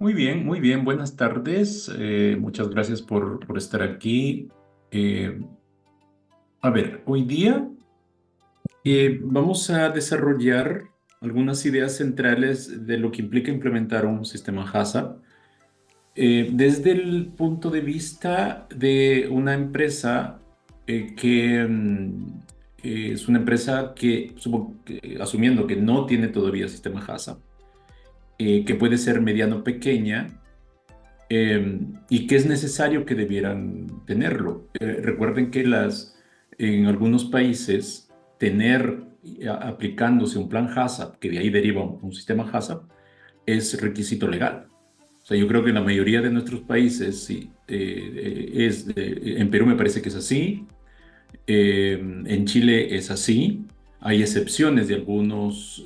Muy bien, buenas tardes. Muchas gracias por estar aquí. Eh, a ver, hoy día vamos a desarrollar algunas ideas centrales de lo que implica implementar un sistema HACCP desde el punto de vista de una empresa que es una empresa asumiendo que no tiene todavía sistema HACCP, que puede ser mediano pequeña y que es necesario que debieran tenerlo. Recuerden que en algunos países tener aplicándose un plan HACCP, que de ahí deriva un sistema HACCP, es requisito legal. O sea, yo creo que en la mayoría de nuestros países, sí, en Perú me parece que es así, en Chile es así. Hay excepciones de algunos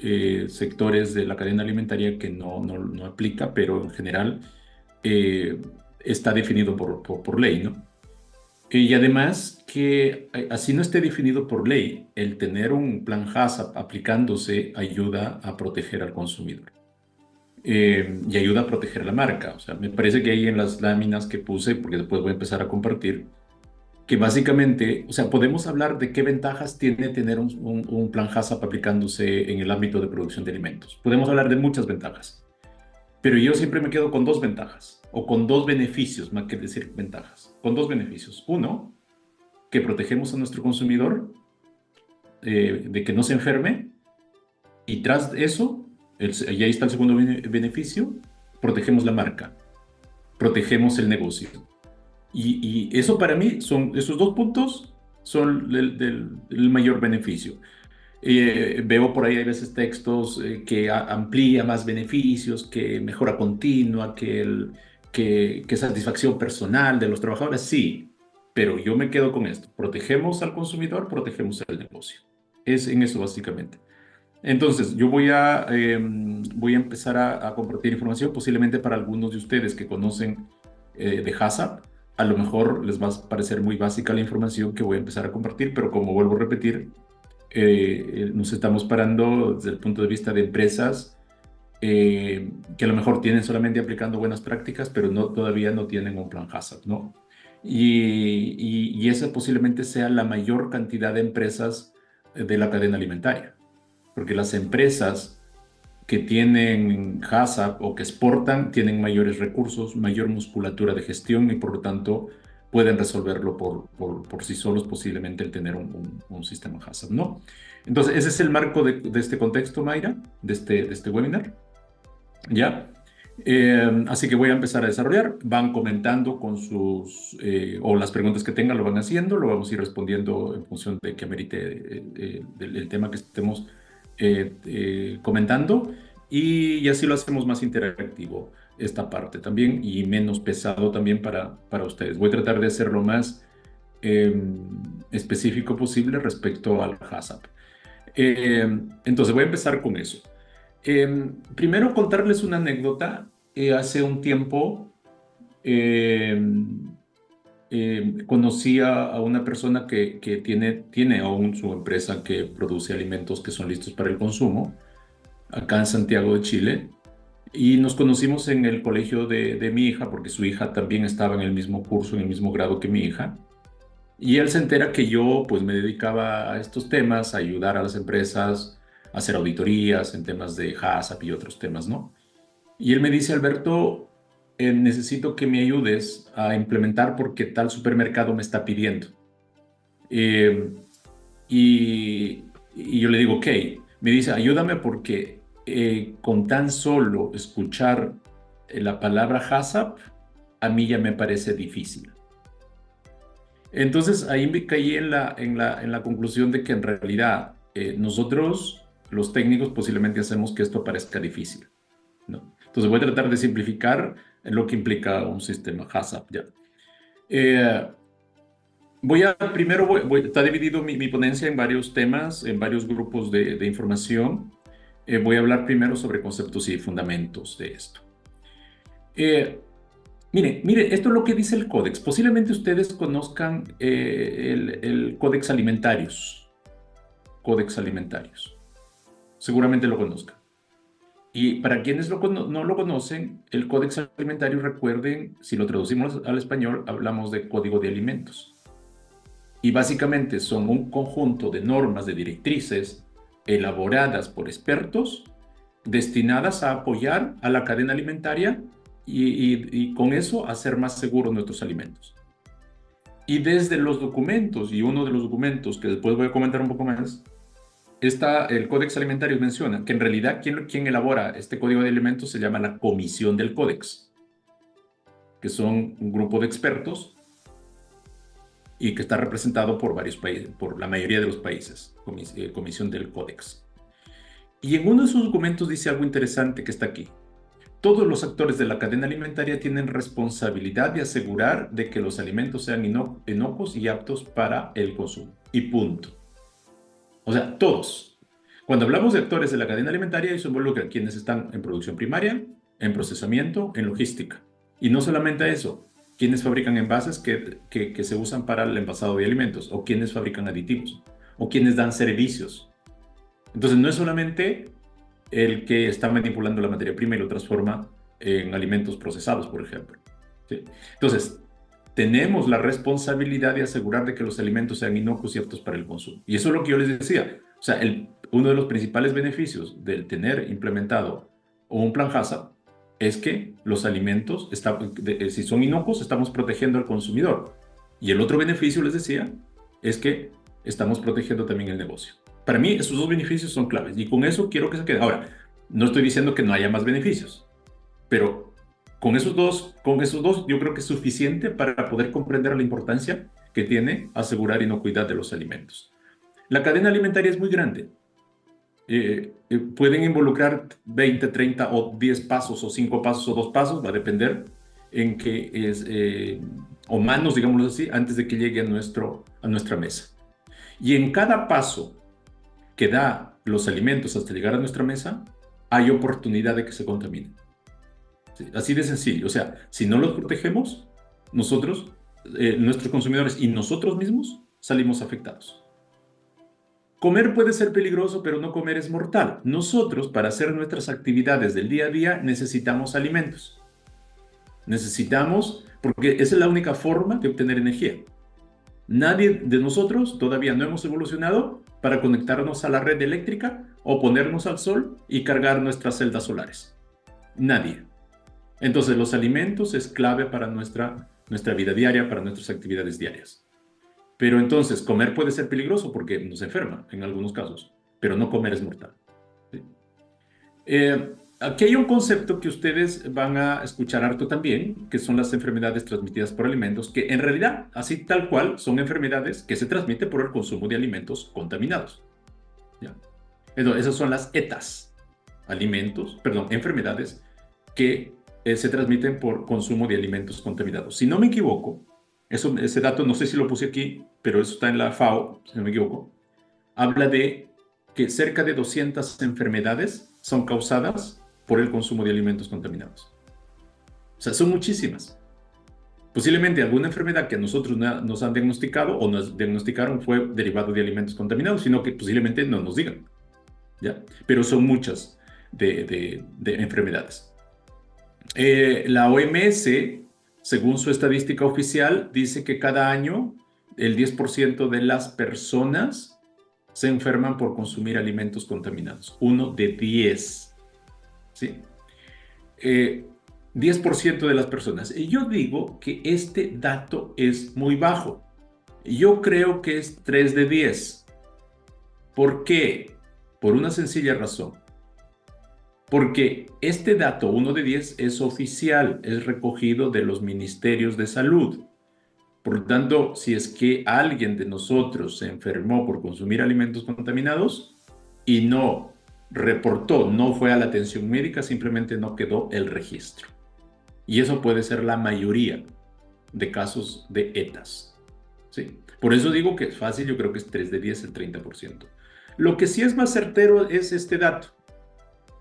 sectores de la cadena alimentaria que no aplica, pero en general eh, está definido por ley, ¿no? Y además que así no esté definido por ley, el tener un plan HACCP aplicándose ayuda a proteger al consumidor y ayuda a proteger la marca. O sea, me parece que ahí en las láminas que puse, porque después voy a empezar a compartir, que básicamente, o sea, podemos hablar de qué ventajas tiene tener un plan HACCP aplicándose en el ámbito de producción de alimentos. Podemos hablar de muchas ventajas. Pero yo siempre me quedo con dos ventajas, o con dos beneficios, más que decir ventajas, con dos beneficios. Uno, que protegemos a nuestro consumidor de que no se enferme, y tras eso, y ahí está el segundo beneficio, protegemos la marca, protegemos el negocio. Y eso para mí son, esos dos puntos son el mayor beneficio. Veo por ahí a veces textos que amplía más beneficios, que mejora continua, que satisfacción personal de los trabajadores. Sí, pero yo me quedo con esto. Protegemos al consumidor, protegemos el negocio. Es en eso básicamente. Entonces, yo voy a empezar a compartir información posiblemente para algunos de ustedes que conocen de HACCP. A lo mejor les va a parecer muy básica la información que voy a empezar a compartir, pero como vuelvo a repetir, nos estamos parando desde el punto de vista de empresas que a lo mejor tienen solamente aplicando buenas prácticas, pero todavía no tienen un plan HACCP, ¿no? Y esa posiblemente sea la mayor cantidad de empresas de la cadena alimentaria, porque las empresas que tienen HACCP o que exportan tienen mayores recursos, mayor musculatura de gestión y por lo tanto pueden resolverlo por sí solos, posiblemente el tener un sistema HACCP, ¿no? Entonces, ese es el marco de este contexto, Mayra, de este webinar, ¿ya? Así que voy a empezar a desarrollar. Van comentando con o las preguntas que tengan lo van haciendo, lo vamos a ir respondiendo en función de que amerite el tema que estemos comentando y así lo hacemos más interactivo esta parte también y menos pesado también para ustedes. Voy a tratar de hacerlo más eh, específico posible respecto al HACCP. Entonces voy a empezar con eso. Primero contarles una anécdota. Hace un tiempo eh, conocí a una persona que tiene aún su empresa que produce alimentos que son listos para el consumo, acá en Santiago de Chile. Y nos conocimos en el colegio de mi hija, porque su hija también estaba en el mismo curso, en el mismo grado que mi hija. Y él se entera que yo pues me dedicaba a estos temas, a ayudar a las empresas, a hacer auditorías en temas de HACCP y otros temas, ¿no? Y él me dice, Alberto, necesito que me ayudes a implementar porque tal supermercado me está pidiendo. Eh, y yo le digo, ok, me dice, ayúdame porque con tan solo escuchar la palabra HACCP, a mí ya me parece difícil. Entonces ahí me caí en la conclusión de que en realidad nosotros, los técnicos, posiblemente hacemos que esto parezca difícil, ¿no? Entonces voy a tratar de simplificar lo que implica un sistema HACCP ya. Eh, está dividido mi ponencia en varios temas, en varios grupos de información. Voy a hablar primero sobre conceptos y fundamentos de esto. Eh, mire, esto es lo que dice el Códex. Posiblemente ustedes conozcan el Códex Alimentarios. Códex Alimentarios. Seguramente lo conozcan. Y para quienes no lo conocen, el Códex Alimentario, recuerden, si lo traducimos al español, hablamos de código de alimentos. Y básicamente son un conjunto de normas, de directrices elaboradas por expertos destinadas a apoyar a la cadena alimentaria y con eso hacer más seguros nuestros alimentos. Y desde los documentos, y uno de los documentos que después voy a comentar un poco más, el Códex Alimentario menciona que en realidad quien elabora este código de alimentos se llama la Comisión del Códex, que son un grupo de expertos y que está representado por varios países, por la mayoría de los países, Comisión del Códex. Y en uno de sus documentos dice algo interesante que está aquí. Todos los actores de la cadena alimentaria tienen responsabilidad de asegurar de que los alimentos sean inocuos y aptos para el consumo. Y punto. O sea, todos. Cuando hablamos de actores de la cadena alimentaria, eso involucra quienes están en producción primaria, en procesamiento, en logística. Y no solamente eso, quienes fabrican envases que se usan para el envasado de alimentos, o quienes fabrican aditivos, o quienes dan servicios. Entonces, no es solamente el que está manipulando la materia prima y lo transforma en alimentos procesados, por ejemplo. ¿Sí? Entonces, tenemos la responsabilidad de asegurar de que los alimentos sean inocuos y aptos para el consumo. Y eso es lo que yo les decía. O sea, uno de los principales beneficios del tener implementado un plan HACCP es que los alimentos, si son inocuos, estamos protegiendo al consumidor. Y el otro beneficio, les decía, es que estamos protegiendo también el negocio. Para mí, esos dos beneficios son claves. Y con eso quiero que se quede. Ahora, no estoy diciendo que no haya más beneficios, pero con esos dos yo creo que es suficiente para poder comprender la importancia que tiene asegurar inocuidad de los alimentos. La cadena alimentaria es muy grande. Pueden involucrar 20, 30 o 10 pasos o 5 pasos o 2 pasos, va a depender en qué es, o manos, digámoslo así, antes de que llegue a nuestra mesa. Y en cada paso que da los alimentos hasta llegar a nuestra mesa, hay oportunidad de que se contaminen. ¿Sí? Así de sencillo. O sea, si no los protegemos, nosotros, nuestros consumidores y nosotros mismos salimos afectados. Comer puede ser peligroso, pero no comer es mortal. Nosotros, para hacer nuestras actividades del día a día, necesitamos alimentos. Necesitamos, porque esa es la única forma de obtener energía. Nadie de nosotros todavía no hemos evolucionado para conectarnos a la red eléctrica o ponernos al sol y cargar nuestras celdas solares. Nadie. Entonces, los alimentos es clave para nuestra vida diaria, para nuestras actividades diarias. Pero entonces, comer puede ser peligroso porque nos enferma en algunos casos, pero no comer es mortal. ¿Sí? Aquí hay un concepto que ustedes van a escuchar harto también, que son las enfermedades transmitidas por alimentos, que en realidad, así tal cual, son enfermedades que se transmiten por el consumo de alimentos contaminados. ¿Ya? Entonces, esas son las ETAs, enfermedades que se transmiten por consumo de alimentos contaminados. Si no me equivoco, ese dato no sé si lo puse aquí, pero eso está en la FAO, si no me equivoco, habla de que cerca de 200 enfermedades son causadas por el consumo de alimentos contaminados. O sea, son muchísimas. Posiblemente alguna enfermedad que a nosotros nos han diagnosticado o nos diagnosticaron fue derivado de alimentos contaminados, sino que posiblemente no nos digan. ¿Ya? Pero son muchas de enfermedades. La OMS, según su estadística oficial, dice que cada año el 10% de las personas se enferman por consumir alimentos contaminados. 1 de 10. ¿Sí? 10% de las personas. Y yo digo que este dato es muy bajo. Yo creo que es 3 de 10. ¿Por qué? Por una sencilla razón. Porque este dato, 1 de 10, es oficial, es recogido de los ministerios de salud. Por lo tanto, si es que alguien de nosotros se enfermó por consumir alimentos contaminados y no reportó, no fue a la atención médica, simplemente no quedó el registro. Y eso puede ser la mayoría de casos de ETAs. ¿Sí? Por eso digo que es fácil, yo creo que es 3 de 10, el 30%. Lo que sí es más certero es este dato.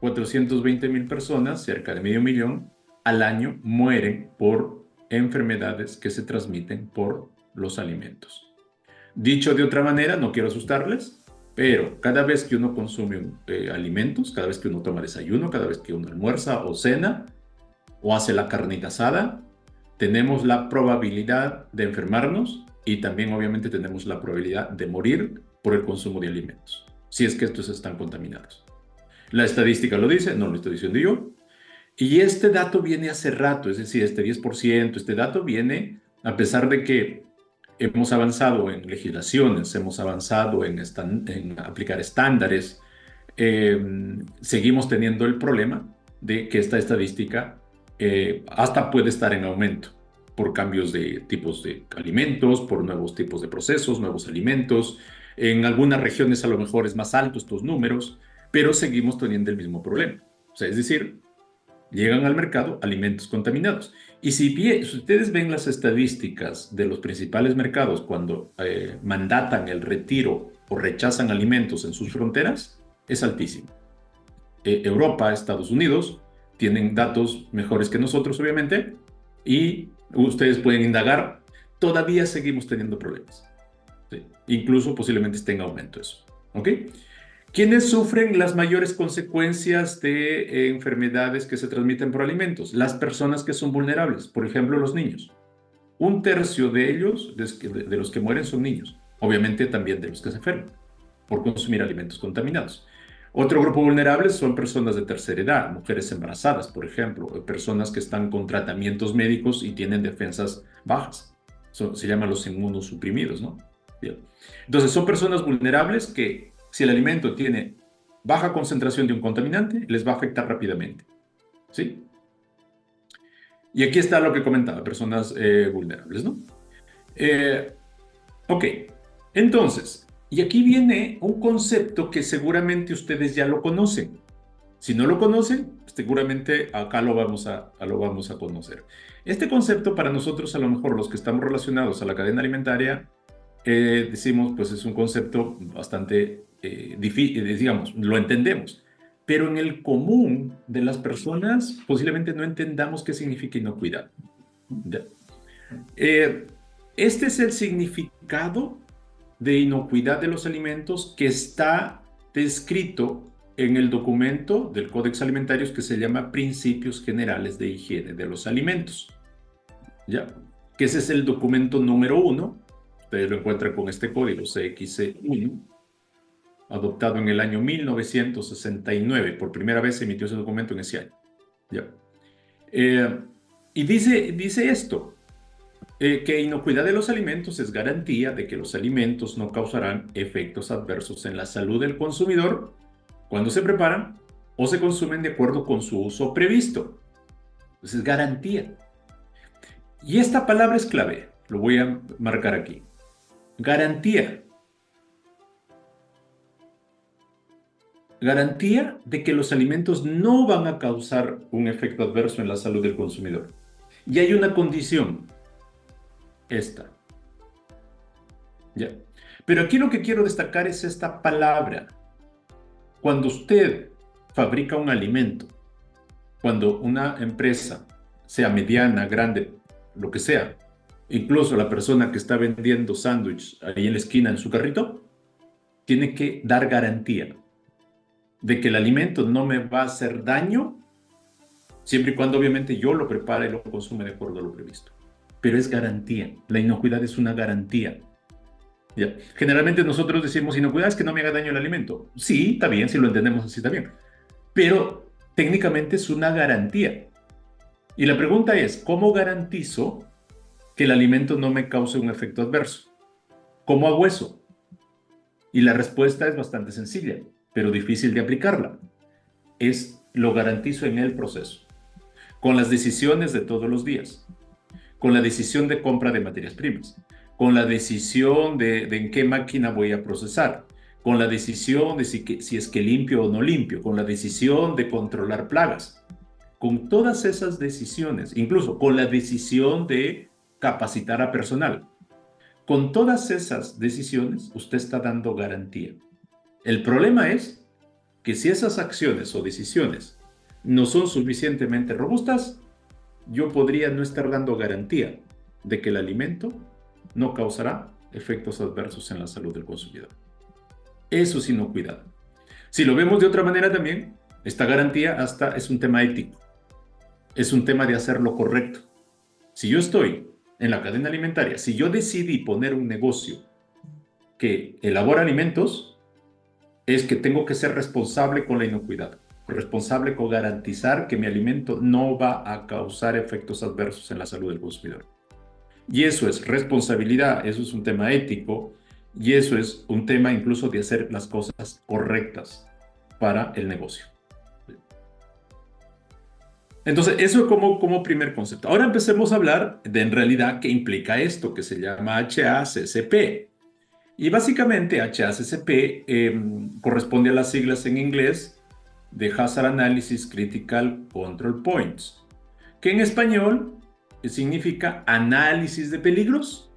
420,000 personas, cerca de medio millón, al año mueren por enfermedades que se transmiten por los alimentos. Dicho de otra manera, no quiero asustarles, Pero cada vez que uno consume alimentos, cada vez que uno toma desayuno, cada vez que uno almuerza o cena o hace la carnita asada, tenemos la probabilidad de enfermarnos y también obviamente tenemos la probabilidad de morir por el consumo de alimentos, si es que estos están contaminados. La estadística lo dice, no lo estoy diciendo yo. Y este dato viene hace rato, es decir, este 10%, este dato viene a pesar de que hemos avanzado en legislaciones, hemos avanzado en aplicar estándares, seguimos teniendo el problema de que esta estadística hasta puede estar en aumento por cambios de tipos de alimentos, por nuevos tipos de procesos, nuevos alimentos. En algunas regiones a lo mejor es más alto estos números, pero seguimos teniendo el mismo problema. O sea, es decir, llegan al mercado alimentos contaminados. Y si ustedes ven las estadísticas de los principales mercados cuando mandatan el retiro o rechazan alimentos en sus fronteras, es altísimo. Europa, Estados Unidos, tienen datos mejores que nosotros, obviamente, y ustedes pueden indagar, todavía seguimos teniendo problemas. ¿Sí? Incluso posiblemente esté en aumento eso. ¿Ok? ¿Quiénes sufren las mayores consecuencias de enfermedades que se transmiten por alimentos? Las personas que son vulnerables, por ejemplo, los niños. Un tercio de ellos, de los que mueren, son niños. Obviamente también de los que se enferman por consumir alimentos contaminados. Otro grupo vulnerable son personas de tercera edad, mujeres embarazadas, por ejemplo, personas que están con tratamientos médicos y tienen defensas bajas. Se llaman los inmunosuprimidos, ¿no? Bien. Entonces, son personas vulnerables que si el alimento tiene baja concentración de un contaminante, les va a afectar rápidamente. ¿Sí? Y aquí está lo que comentaba, personas vulnerables, ¿no? Ok, entonces, y aquí viene un concepto que seguramente ustedes ya lo conocen. Si no lo conocen, seguramente acá lo vamos a conocer. Este concepto para nosotros, a lo mejor los que estamos relacionados a la cadena alimentaria, decimos, pues es un concepto bastante difícil, digamos, lo entendemos. Pero en el común de las personas, posiblemente no entendamos qué significa inocuidad. ¿Ya? Eh, este es el significado de inocuidad de los alimentos que está descrito en el documento del Códex Alimentarios que se llama Principios Generales de Higiene de los Alimentos. ¿Ya? Que ese es el documento número 1. Ustedes lo encuentran con este código CXC1, adoptado en el año 1969. Por primera vez se emitió ese documento en ese año. ¿Ya? Y dice esto, que inocuidad de los alimentos es garantía de que los alimentos no causarán efectos adversos en la salud del consumidor cuando se preparan o se consumen de acuerdo con su uso previsto. Entonces, es garantía. Y esta palabra es clave, lo voy a marcar aquí. Garantía. Garantía de que los alimentos no van a causar un efecto adverso en la salud del consumidor. Y hay una condición, esta. ¿Ya? Pero aquí lo que quiero destacar es esta palabra. Cuando usted fabrica un alimento, cuando una empresa, sea mediana, grande, lo que sea, incluso la persona que está vendiendo sándwich ahí en la esquina en su carrito, tiene que dar garantía de que el alimento no me va a hacer daño, siempre y cuando obviamente yo lo prepare y lo consume de acuerdo a lo previsto. Pero es garantía, la inocuidad es una garantía. ¿Ya? Generalmente nosotros decimos inocuidad es que no me haga daño el alimento. Sí, está bien, si lo entendemos así está bien. Pero técnicamente es una garantía. Y la pregunta es, ¿cómo garantizo que el alimento no me cause un efecto adverso? ¿Cómo hago eso? Y la respuesta es bastante sencilla, pero difícil de aplicarla. Lo garantizo en el proceso, con las decisiones de todos los días, con la decisión de compra de materias primas, con la decisión de en qué máquina voy a procesar, con la decisión de si es que limpio o no limpio, con la decisión de controlar plagas. Con todas esas decisiones, incluso con la decisión de capacitar a personal, con todas esas decisiones, usted está dando garantía. El problema es que si esas acciones o decisiones no son suficientemente robustas, yo podría no estar dando garantía de que el alimento no causará efectos adversos en la salud del consumidor. Eso es inocuidad. Si lo vemos de otra manera también, esta garantía hasta es un tema ético, es un tema de hacer lo correcto. Si yo estoy en la cadena alimentaria, si yo decidí poner un negocio que elabora alimentos, es que tengo que ser responsable con la inocuidad, responsable con garantizar que mi alimento no va a causar efectos adversos en la salud del consumidor. Y eso es responsabilidad, eso es un tema ético y eso es un tema incluso de hacer las cosas correctas para el negocio. Entonces, eso como primer concepto. Ahora empecemos a hablar de en realidad qué implica esto que se llama HACCP. Y básicamente HACCP corresponde a las siglas en inglés de Hazard Analysis Critical Control Points, que en español significa análisis de peligros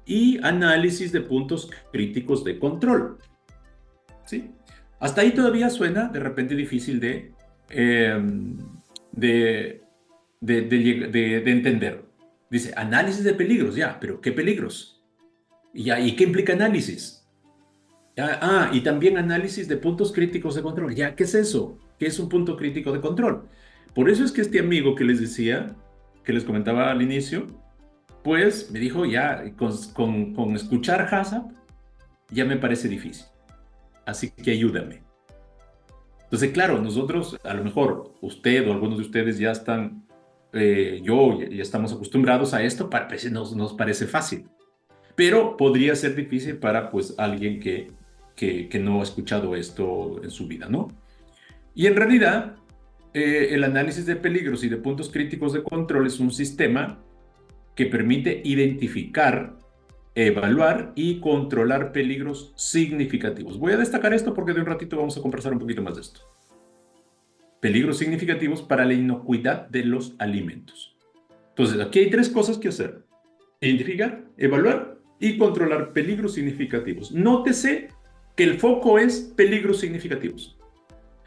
y análisis de puntos críticos de control. ¿Sí? Hasta ahí todavía suena de repente difícil eh, de, de entender. Dice, análisis de peligros, ya, pero ¿qué peligros? ¿Y qué implica análisis? Y también análisis de puntos críticos de control. Ya, ¿qué es eso? ¿Qué es un punto crítico de control? Por eso es que este amigo que les decía, que les comentaba al inicio, pues me dijo, ya, con escuchar HACCP, ya me parece difícil. Así que ayúdame. Entonces, claro, nosotros, a lo mejor usted o algunos de ustedes ya están, ya estamos acostumbrados a esto, pues, nos parece fácil, pero podría ser difícil para pues alguien que no ha escuchado esto en su vida, ¿no? Y en realidad, el análisis de peligros y de puntos críticos de control es un sistema que permite identificar, evaluar y controlar peligros significativos. Voy a destacar esto porque de un ratito vamos a conversar un poquito más de esto. Peligros significativos para la inocuidad de los alimentos. Entonces, aquí hay tres cosas que hacer: identificar, evaluar y controlar peligros significativos. Nótese que el foco es peligros significativos.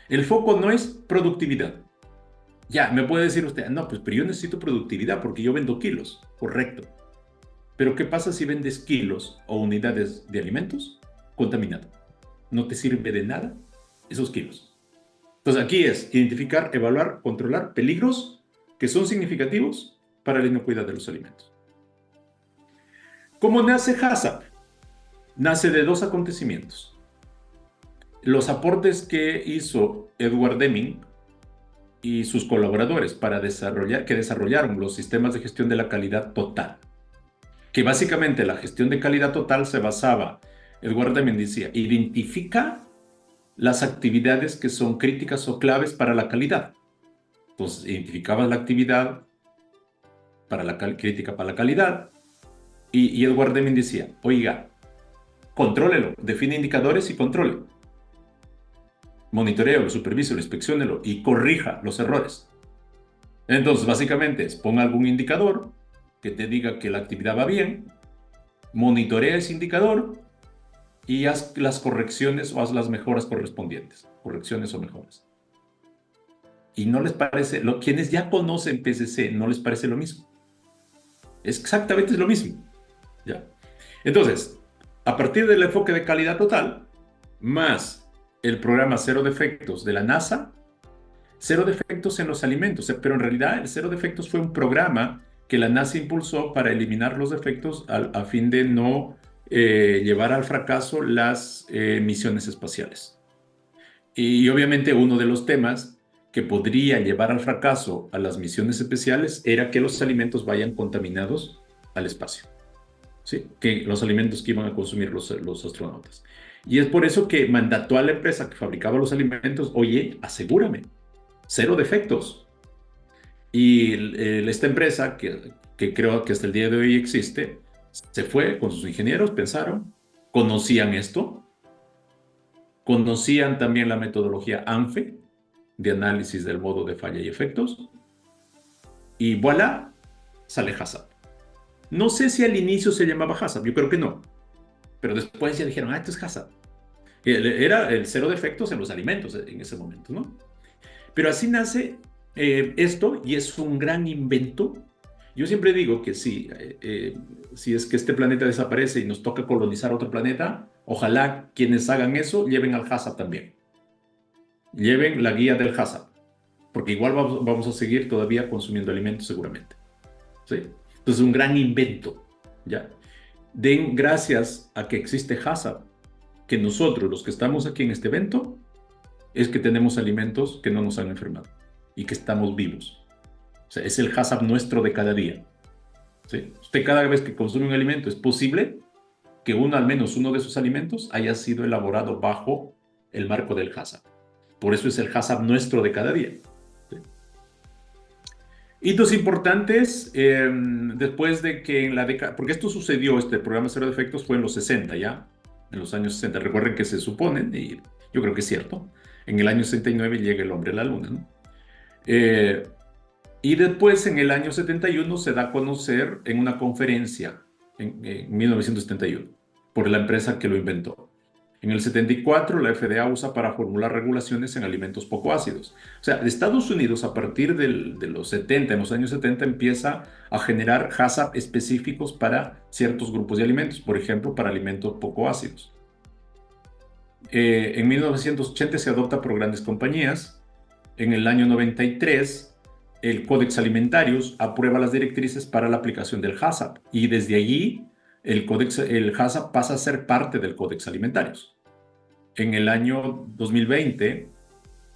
El foco no es productividad. Ya, me puede decir usted, no, pues pero yo necesito productividad porque yo vendo kilos. Correcto. Pero ¿qué pasa si vendes kilos o unidades de alimentos contaminados? No te sirve de nada esos kilos. Entonces aquí es identificar, evaluar, controlar peligros que son significativos para la inocuidad de los alimentos. ¿Cómo nace HACCP? Nace de dos acontecimientos. Los aportes que hizo Edward Deming y sus colaboradores que desarrollaron los sistemas de gestión de la calidad total. Que básicamente la gestión de calidad total se basaba, Edward Deming decía, identifica las actividades que son críticas o claves para la calidad. Entonces, identificabas la actividad crítica para la calidad y Edward Deming decía, oiga, contrólelo, define indicadores y controle. Monitoreelo, supervíselo, inspecciónelo y corrija los errores. Entonces, básicamente es ponga algún indicador que te diga que la actividad va bien, monitorea ese indicador y haz las correcciones o haz las mejoras correspondientes, correcciones o mejoras. Y no les parece, quienes ya conocen PCC, no les parece lo mismo. Es exactamente lo mismo. ¿Ya? Entonces, a partir del enfoque de calidad total, más el programa Cero Defectos de la NASA, Cero Defectos en los alimentos, pero en realidad el Cero Defectos fue un programa que la NASA impulsó para eliminar los defectos a fin de no llevar al fracaso las misiones espaciales. Y obviamente uno de los temas que podría llevar al fracaso a las misiones especiales era que los alimentos vayan contaminados al espacio. ¿Sí? Que los alimentos que iban a consumir los astronautas. Y es por eso que mandató a la empresa que fabricaba los alimentos, oye, asegúrame, cero defectos. Y esta empresa, que creo que hasta el día de hoy existe, se fue con sus ingenieros, pensaron, conocían esto, conocían también la metodología ANFE, de análisis del modo de falla y efectos, y voilà, sale HACCP. No sé si al inicio se llamaba HACCP, yo creo que no, pero después ya dijeron, esto es HACCP. Era el cero defectos en los alimentos en ese momento, ¿no? Pero así nace esto y es un gran invento. Yo siempre digo que si es que este planeta desaparece y nos toca colonizar otro planeta, Ojalá quienes hagan eso lleven al HACCP también. Lleven la guía del HACCP, porque igual vamos a seguir todavía consumiendo alimentos seguramente. ¿Sí? Entonces, un gran invento. ¿Ya? Den gracias a que existe HACCP, que nosotros, los que estamos aquí en este evento, es que tenemos alimentos que no nos han enfermado y que estamos vivos. O sea, es el HACCP nuestro de cada día. ¿Sí? Usted cada vez que consume un alimento es posible que al menos uno de esos alimentos haya sido elaborado bajo el marco del HACCP. Por eso es el HACCP nuestro de cada día. ¿Sí? Hitos importantes, después de que en la década, porque esto sucedió, este programa Cero Defectos fue en los 60 ya, en los años 60. Recuerden que se suponen, y yo creo que es cierto, en el año 69 llega el hombre a la luna, ¿no? Y después, en el año 71, se da a conocer en una conferencia, en 1971, por la empresa que lo inventó. En el 74, la FDA usa para formular regulaciones en alimentos poco ácidos. O sea, Estados Unidos, a partir de los 70, en los años 70, empieza a generar HACCP específicos para ciertos grupos de alimentos, por ejemplo, para alimentos poco ácidos. En 1980 se adopta por grandes compañías. En el año 93, el Codex Alimentarius aprueba las directrices para la aplicación del HACCP y desde allí el HACCP pasa a ser parte del Codex Alimentarius. En el año 2020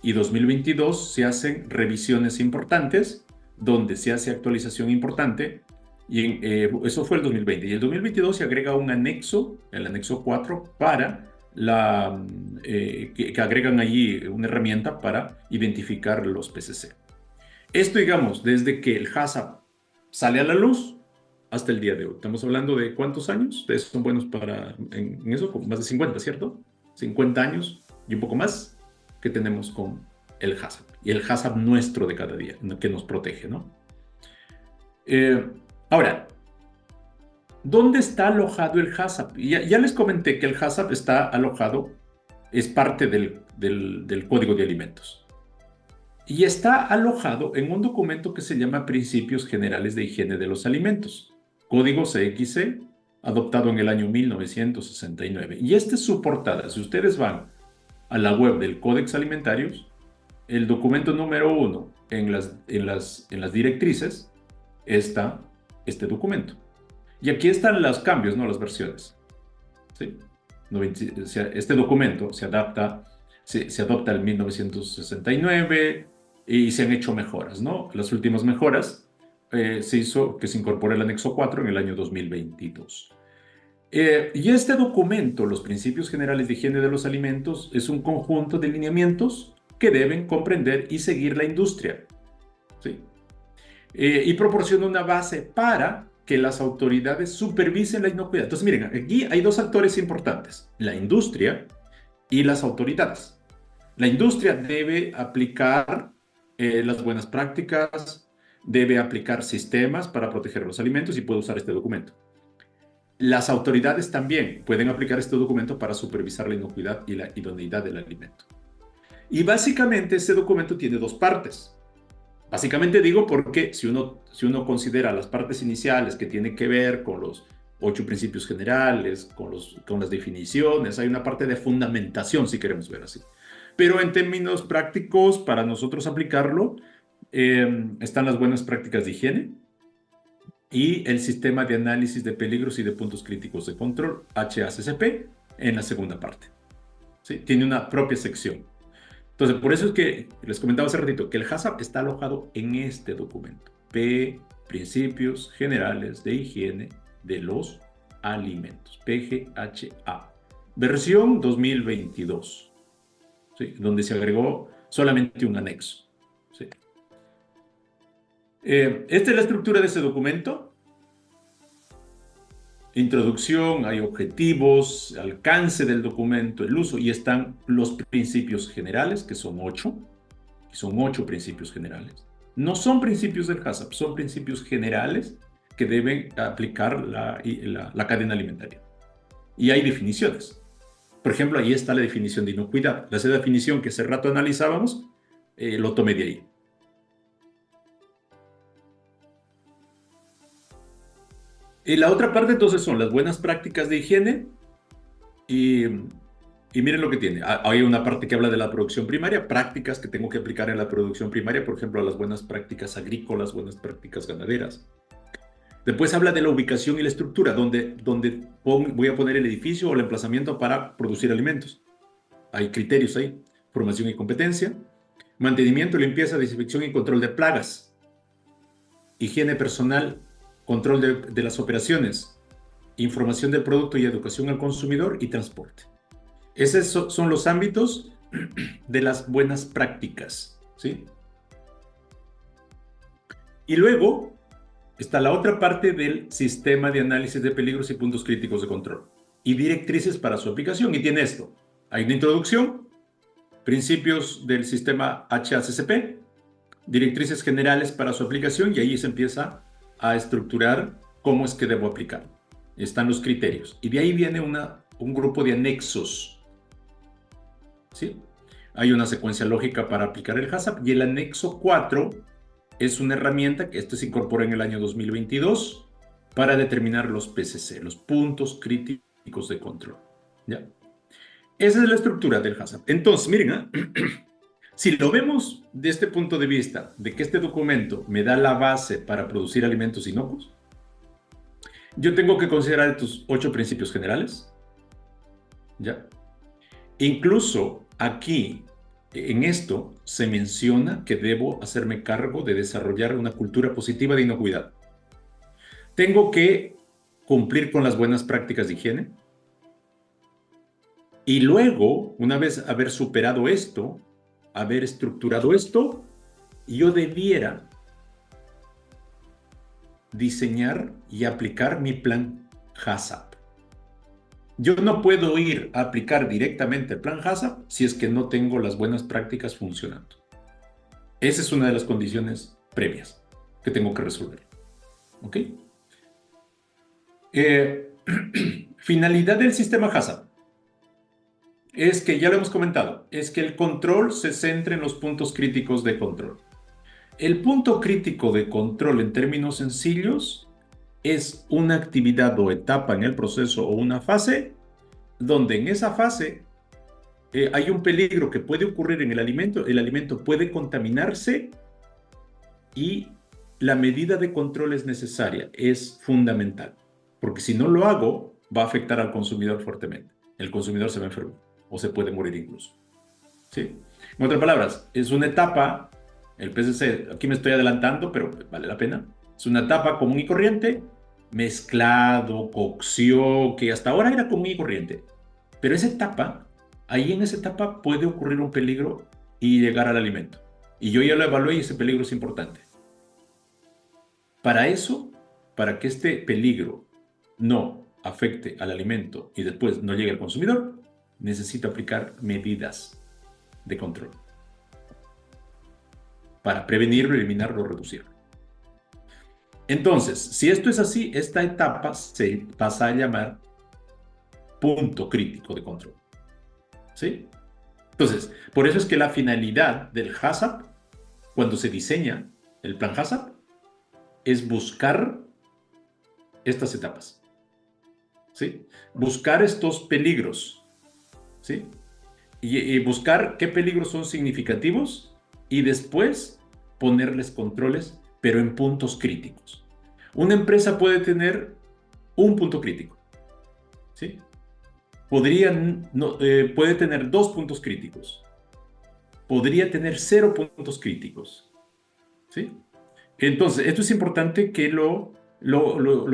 y 2022 se hacen revisiones importantes donde se hace actualización importante y eso fue el 2020. Y el 2022 se agrega un anexo, el anexo 4, para que agregan allí una herramienta para identificar los PCC. Esto, digamos, desde que el HACCP sale a la luz hasta el día de hoy. Estamos hablando de ¿cuántos años? Ustedes son buenos en eso, más de 50, ¿cierto? 50 años y un poco más que tenemos con el HACCP. Y el HACCP nuestro de cada día, que nos protege, ¿no? Ahora, ¿dónde está alojado el HACCP? Ya les comenté que el HACCP está alojado, es parte del Código de Alimentos. Y está alojado en un documento que se llama Principios Generales de Higiene de los Alimentos, Código CXC, adoptado en el año 1969. Y esta es su portada. Si ustedes van a la web del Codex Alimentarius, el documento número 1 en las directrices está este documento. Y aquí están los cambios, ¿no? Las versiones. ¿Sí? Este documento se adopta en 1969 y se han hecho mejoras, ¿no? Las últimas mejoras se hizo que se incorpore el anexo 4 en el año 2022. Y este documento, los Principios Generales de Higiene de los Alimentos, es un conjunto de lineamientos que deben comprender y seguir la industria, ¿sí? Y proporciona una base para que las autoridades supervisen la inocuidad. Entonces, miren, aquí hay dos actores importantes, la industria y las autoridades. La industria debe aplicar las buenas prácticas, debe aplicar sistemas para proteger los alimentos y puede usar este documento. Las autoridades también pueden aplicar este documento para supervisar la inocuidad y la idoneidad del alimento. Y básicamente este documento tiene dos partes. Básicamente digo porque si uno considera las partes iniciales que tienen que ver con los 8 principios generales, con las definiciones, hay una parte de fundamentación, si queremos ver así. Pero en términos prácticos, para nosotros aplicarlo, están las buenas prácticas de higiene y el sistema de análisis de peligros y de puntos críticos de control, HACCP, en la segunda parte. ¿Sí? Tiene una propia sección. Entonces, por eso es que les comentaba hace ratito que el HACCP está alojado en este documento. Principios Generales de Higiene de los Alimentos, PGHA, versión 2022, ¿sí? Donde se agregó solamente un anexo. ¿Sí? Esta es la estructura de ese documento. Introducción, hay objetivos, alcance del documento, el uso, y están los principios generales, que son 8. Son 8 principios generales. No son principios del HACCP, son principios generales que deben aplicar la cadena alimentaria. Y hay definiciones. Por ejemplo, ahí está la definición de inocuidad. Esa definición que hace rato analizábamos, lo tomé de ahí. Y la otra parte entonces son las buenas prácticas de higiene Y, y miren lo que tiene. Hay una parte que habla de la producción primaria, prácticas que tengo que aplicar en la producción primaria, por ejemplo, a las buenas prácticas agrícolas, buenas prácticas ganaderas. Después habla de la ubicación y la estructura, donde voy a poner el edificio o el emplazamiento para producir alimentos. Hay criterios ahí, formación y competencia, mantenimiento, limpieza, desinfección y control de plagas, higiene personal, control de las operaciones, información del producto y educación al consumidor y transporte. Esos son los ámbitos de las buenas prácticas, ¿sí? Y luego está la otra parte del sistema de análisis de peligros y puntos críticos de control y directrices para su aplicación. Y tiene esto. Hay una introducción, principios del sistema HACCP, directrices generales para su aplicación y ahí se empieza a estructurar cómo es que debo aplicar. Están los criterios. Y de ahí viene un grupo de anexos, ¿sí? Hay una secuencia lógica para aplicar el HACCP y el anexo 4 es una herramienta que se incorpora en el año 2022 para determinar los PCC, los puntos críticos de control. ¿Ya? Esa es la estructura del HACCP. Entonces, miren, si lo vemos de este punto de vista, de que este documento me da la base para producir alimentos inocuos, yo tengo que considerar estos 8 principios generales. ¿Ya? Incluso aquí, en esto, se menciona que debo hacerme cargo de desarrollar una cultura positiva de inocuidad. Tengo que cumplir con las buenas prácticas de higiene. Y luego, una vez haber superado esto, haber estructurado esto, yo debiera diseñar y aplicar mi plan HACCP. Yo no puedo ir a aplicar directamente el plan HACCP si es que no tengo las buenas prácticas funcionando. Esa es una de las condiciones previas que tengo que resolver. ¿Ok? Finalidad del sistema HACCP es que, ya lo hemos comentado, es que el control se centre en los puntos críticos de control. El punto crítico de control, en términos sencillos, es una actividad o etapa en el proceso o una fase donde en esa fase hay un peligro que puede ocurrir en el alimento puede contaminarse y la medida de control es necesaria, es fundamental, porque si no lo hago, va a afectar al consumidor fuertemente. El consumidor se va a enfermar o se puede morir incluso. ¿Sí? En otras palabras, es una etapa, el PCC, aquí me estoy adelantando, pero vale la pena, es una etapa común y corriente, mezclado, cocción, que hasta ahora era común y corriente, pero esa etapa, ahí en esa etapa puede ocurrir un peligro y llegar al alimento. Y yo ya lo evalué y ese peligro es importante. Para eso, para que este peligro no afecte al alimento y después no llegue al consumidor, necesito aplicar medidas de control para prevenirlo, eliminarlo o reducirlo. Entonces, si esto es así, esta etapa se pasa a llamar punto crítico de control. ¿Sí? Entonces, por eso es que la finalidad del HACCP, cuando se diseña el plan HACCP, es buscar estas etapas. ¿Sí? Buscar estos peligros. ¿Sí? Y buscar qué peligros son significativos y después ponerles controles, pero en puntos críticos. Una empresa puede tener un punto crítico. ¿Sí? Puede tener 2 puntos críticos. Podría tener 0 puntos críticos. ¿Sí? Entonces, esto es importante que lo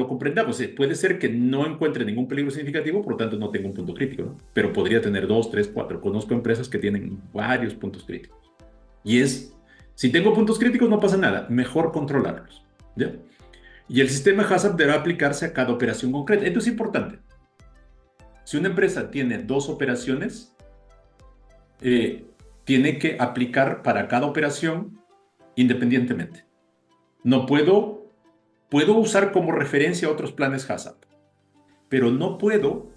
comprendamos. Puede ser que no encuentre ningún peligro significativo, por lo tanto no tenga un punto crítico, ¿no? Pero podría tener 2, 3, 4. Conozco empresas que tienen varios puntos críticos. Y si tengo puntos críticos no pasa nada, mejor controlarlos. ¿Ya? Y el sistema HACCP deberá aplicarse a cada operación concreta. Esto es importante. Si una empresa tiene 2 operaciones, tiene que aplicar para cada operación independientemente. No puedo usar como referencia otros planes HACCP, pero no puedo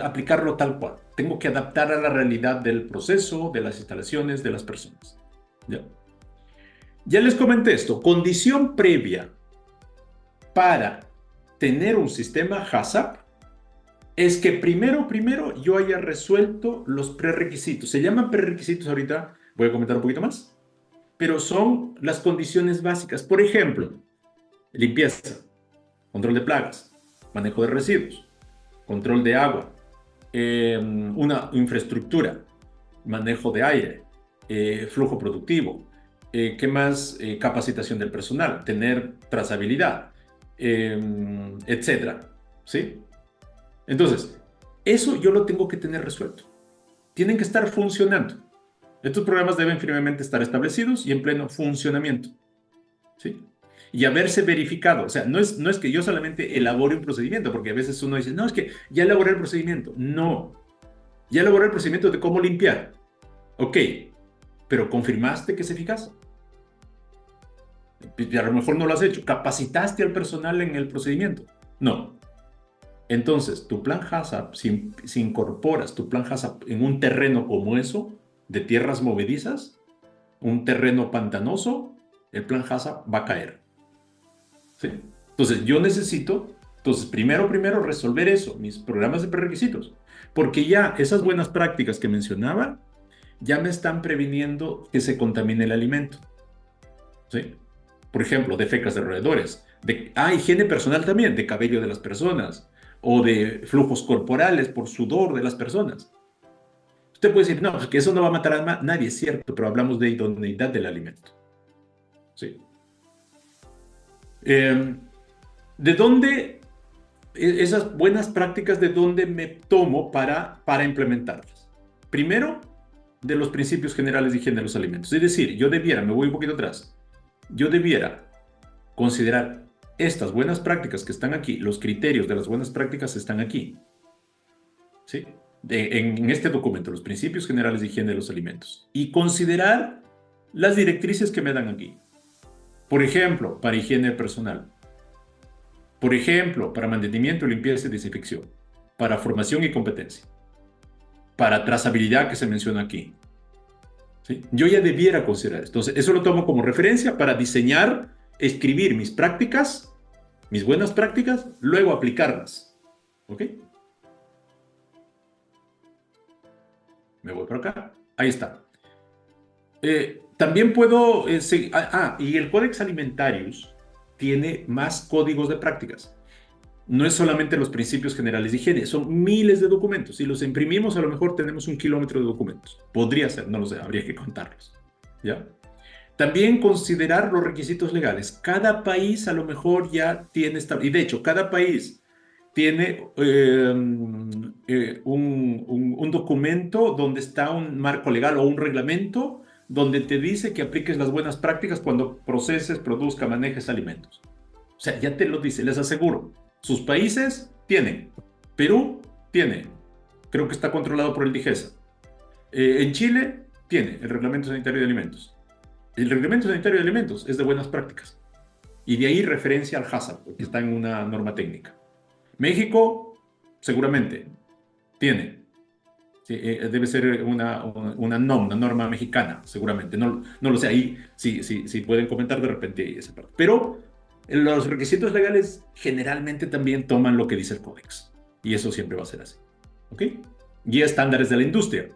aplicarlo tal cual. Tengo que adaptar a la realidad del proceso, de las instalaciones, de las personas. Ya les comenté esto. Condición previa para tener un sistema HACCP Es que primero yo haya resuelto los prerequisitos. Se llaman prerequisitos ahorita, voy a comentar un poquito más, pero son las condiciones básicas. Por ejemplo, limpieza, control de plagas, manejo de residuos, control de agua, una infraestructura, manejo de aire, flujo productivo, ¿qué más? Capacitación del personal, tener trazabilidad, etcétera. ¿Sí? Entonces, eso yo lo tengo que tener resuelto. Tienen que estar funcionando. Estos programas deben firmemente estar establecidos y en pleno funcionamiento. ¿Sí? Y haberse verificado. O sea, no es que yo solamente elabore un procedimiento, porque a veces uno dice, no, es que ya elaboré el procedimiento. No, ya elaboré el procedimiento de cómo limpiar. Ok, pero confirmaste que es eficaz. Y a lo mejor no lo has hecho. ¿Capacitaste al personal en el procedimiento? No. Entonces, tu plan HACCP, si incorporas tu plan HACCP en un terreno como eso, de tierras movedizas, un terreno pantanoso, el plan HACCP va a caer. ¿Sí? Entonces, yo necesito, primero resolver eso, mis programas de prerequisitos, porque ya esas buenas prácticas que mencionaba, ya me están previniendo que se contamine el alimento. ¿Sí? Por ejemplo, de fecas de roedores, higiene personal también, de cabello de las personas, o de flujos corporales por sudor de las personas. Usted puede decir, no, pues que eso no va a matar a nadie, es cierto, pero hablamos de idoneidad del alimento. ¿Sí? Eh, ¿De dónde, esas buenas prácticas, de dónde me tomo para implementarlas? Primero, de los principios generales de higiene de los alimentos. Es decir, me voy un poquito atrás, yo debiera considerar estas buenas prácticas que están aquí, los criterios de las buenas prácticas están aquí, ¿sí? En este documento, los principios generales de higiene de los alimentos, y considerar las directrices que me dan aquí. Por ejemplo, para higiene personal. Por ejemplo, para mantenimiento, limpieza y desinfección. Para formación y competencia. Para trazabilidad que se menciona aquí. ¿Sí? Yo ya debiera considerar esto. Entonces, eso lo tomo como referencia para diseñar, escribir mis prácticas, mis buenas prácticas, luego aplicarlas. ¿Ok? Me voy por acá. Ahí está. También puedo seguir. Y el Codex Alimentarius tiene más códigos de prácticas. No es solamente los principios generales de higiene, son miles de documentos. Si los imprimimos, a lo mejor tenemos 1 kilómetro de documentos. Podría ser, no lo sé, habría que contarlos. ¿Ya? También considerar los requisitos legales. Cada país a lo mejor ya tiene, y de hecho, cada país tiene un documento donde está un marco legal o un reglamento donde te dice que apliques las buenas prácticas cuando proceses, produzca, manejes alimentos. O sea, ya te lo dice, les aseguro. Sus países tienen. Perú tiene. Creo que está controlado por el DIGESA. En Chile tiene el Reglamento Sanitario de Alimentos. El Reglamento Sanitario de Alimentos es de buenas prácticas. Y de ahí referencia al HACCP, que está en una norma técnica. México, seguramente, tiene. Sí, debe ser una norma mexicana, seguramente. No lo sé, ahí sí pueden comentar de repente esa parte. Pero los requisitos legales generalmente también toman lo que dice el códex. Y eso siempre va a ser así. ¿Ok? Y estándares de la industria.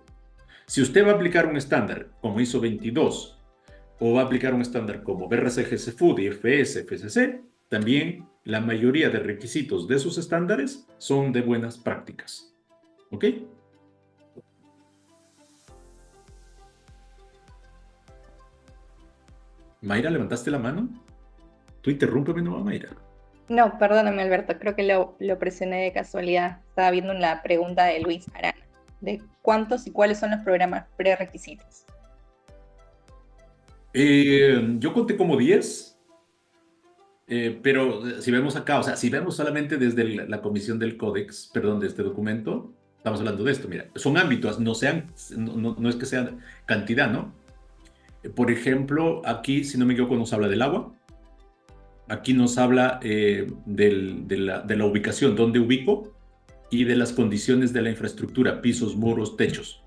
Si usted va a aplicar un estándar como ISO 22 o va a aplicar un estándar como BRCGS Food y FS, FSC, también la mayoría de requisitos de esos estándares son de buenas prácticas. ¿Ok? Mayra, ¿levantaste la mano? Tú interrúmpeme, no, Mayra. No, perdóname, Alberto, creo que lo presioné de casualidad. Estaba viendo la pregunta de Luis Arana, de cuántos y cuáles son los programas prerequisitos. Yo conté como 10, pero si vemos acá, o sea, si vemos solamente desde la comisión del códex, perdón, de este documento, estamos hablando de esto, mira, son ámbitos, no es que sean cantidad, ¿no? Por ejemplo, aquí, si no me equivoco, nos habla del agua. Aquí nos habla de la ubicación, dónde ubico, y de las condiciones de la infraestructura, pisos, muros, techos.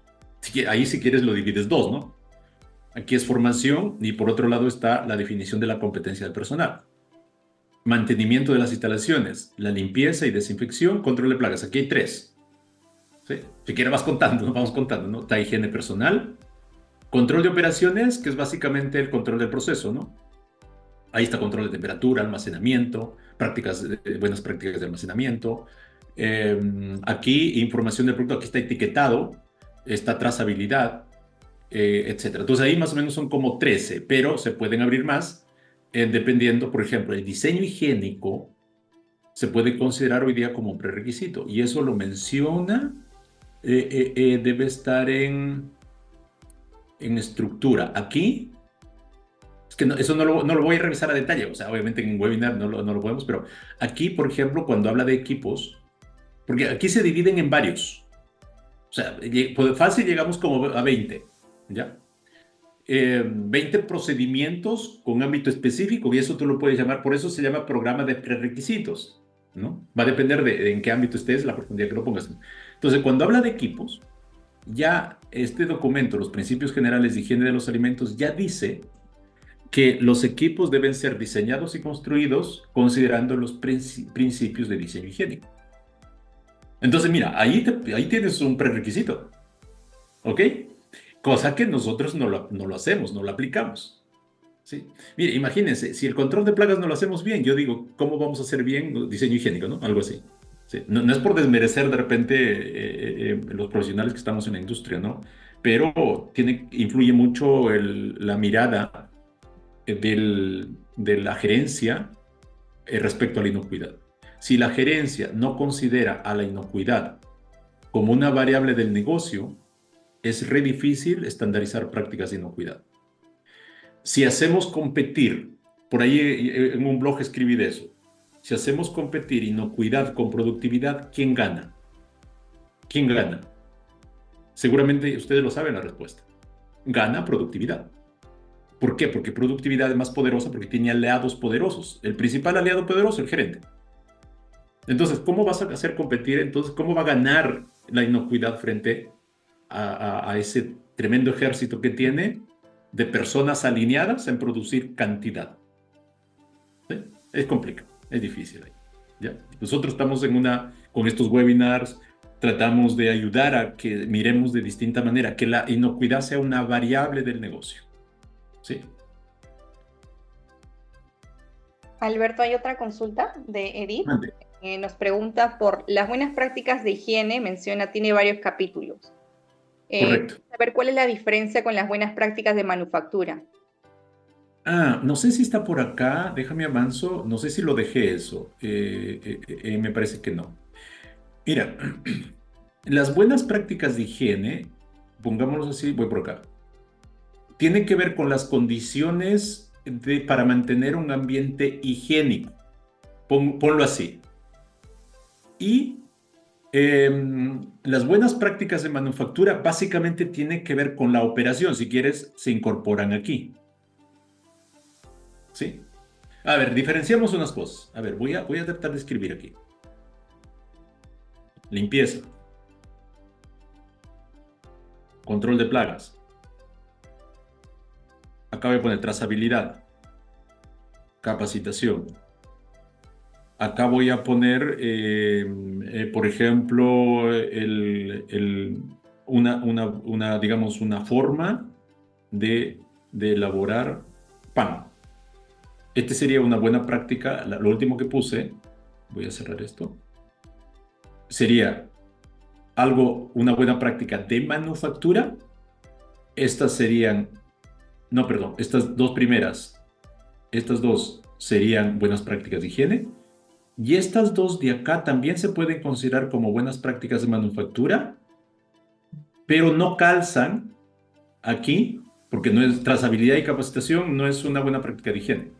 Ahí si quieres lo divides dos, ¿no? Aquí es formación y por otro lado está la definición de la competencia del personal. mantenimiento de las instalaciones, la limpieza y desinfección, control de plagas. Aquí hay tres. ¿Sí? Si quieres vas contando, ¿no? Vamos contando, ¿no? Está higiene personal, control de operaciones, que es básicamente el control del proceso, ¿no? Ahí está control de temperatura, almacenamiento, buenas prácticas de almacenamiento. Aquí información del producto, aquí está etiquetado, está trazabilidad, etcétera. Entonces ahí más o menos son como 13, pero se pueden abrir más dependiendo, por ejemplo, el diseño higiénico se puede considerar hoy día como un prerequisito y eso lo menciona, debe estar en estructura. Aquí, es que eso no lo voy a revisar a detalle, o sea, obviamente en un webinar no lo podemos, pero aquí, por ejemplo, cuando habla de equipos, porque aquí se dividen en varios, o sea, fácil llegamos como a 20, ¿ya? 20 procedimientos con ámbito específico y eso tú lo puedes llamar, por eso se llama programa de prerequisitos, ¿no? Va a depender de en qué ámbito estés, la profundidad que lo pongas. Entonces, cuando habla de equipos, ya este documento, los principios generales de higiene de los alimentos, ya dice que los equipos deben ser diseñados y construidos considerando los principios de diseño higiénico. Entonces, mira, ahí tienes un prerequisito, ¿ok? Cosa que nosotros no lo hacemos, no lo aplicamos. ¿Sí? Mire, imagínense, si el control de plagas no lo hacemos bien, yo digo, ¿cómo vamos a hacer bien diseño higiénico, no? Algo así. ¿Sí? No es por desmerecer de repente los profesionales que estamos en la industria, ¿no? Pero influye mucho la mirada de la gerencia respecto a la inocuidad. Si la gerencia no considera a la inocuidad como una variable del negocio, es re difícil estandarizar prácticas de inocuidad. Si hacemos competir, por ahí en un blog escribí de eso, si hacemos competir inocuidad con productividad, ¿quién gana? ¿Quién gana? Seguramente ustedes lo saben la respuesta. Gana productividad. ¿Por qué? Porque productividad es más poderosa porque tiene aliados poderosos. El principal aliado poderoso, el gerente. Entonces, ¿cómo vas a hacer competir? Entonces, ¿cómo va a ganar la inocuidad frente a ese tremendo ejército que tiene de personas alineadas en producir cantidad? ¿Sí? Es complicado, es difícil ahí. ¿Ya? Nosotros estamos con estos webinars, tratamos de ayudar a que miremos de distinta manera, que la inocuidad sea una variable del negocio. ¿Sí? Alberto, hay otra consulta de Edith. Mande. Nos pregunta por las buenas prácticas de higiene, tiene varios capítulos. Correcto. Saber cuál es la diferencia con las buenas prácticas de manufactura. No sé si está por acá, déjame avanzo, no sé si lo dejé eso, me parece que no. Mira, las buenas prácticas de higiene, pongámoslo así, voy por acá, tienen que ver con las condiciones para mantener un ambiente higiénico, ponlo así. Y las buenas prácticas de manufactura básicamente tienen que ver con la operación, si quieres, se incorporan aquí. ¿Sí? A ver, diferenciamos unas cosas. A ver, voy a tratar de escribir aquí. Limpieza. Control de plagas. Acá voy a poner trazabilidad. Capacitación. Acá voy a poner, por ejemplo, digamos, una forma de elaborar pan. Este sería una buena práctica. Lo último que puse, voy a cerrar esto, sería una buena práctica de manufactura. Estas serían, no, perdón, estas dos primeras, estas dos serían buenas prácticas de higiene. Y estas dos de acá también se pueden considerar como buenas prácticas de manufactura, pero no calzan aquí, porque no es trazabilidad y capacitación, no es una buena práctica de higiene,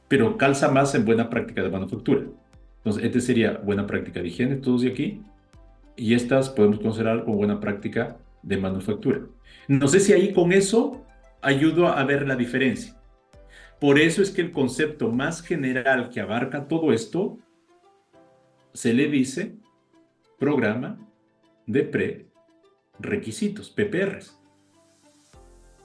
pero calza más en buena práctica de manufactura. Entonces, este sería buena práctica de higiene, todos de aquí, y estas podemos considerar como buena práctica de manufactura. No sé si ahí con eso ayudo a ver la diferencia. Por eso es que el concepto más general que abarca todo esto se le dice programa de prerequisitos, PPRs.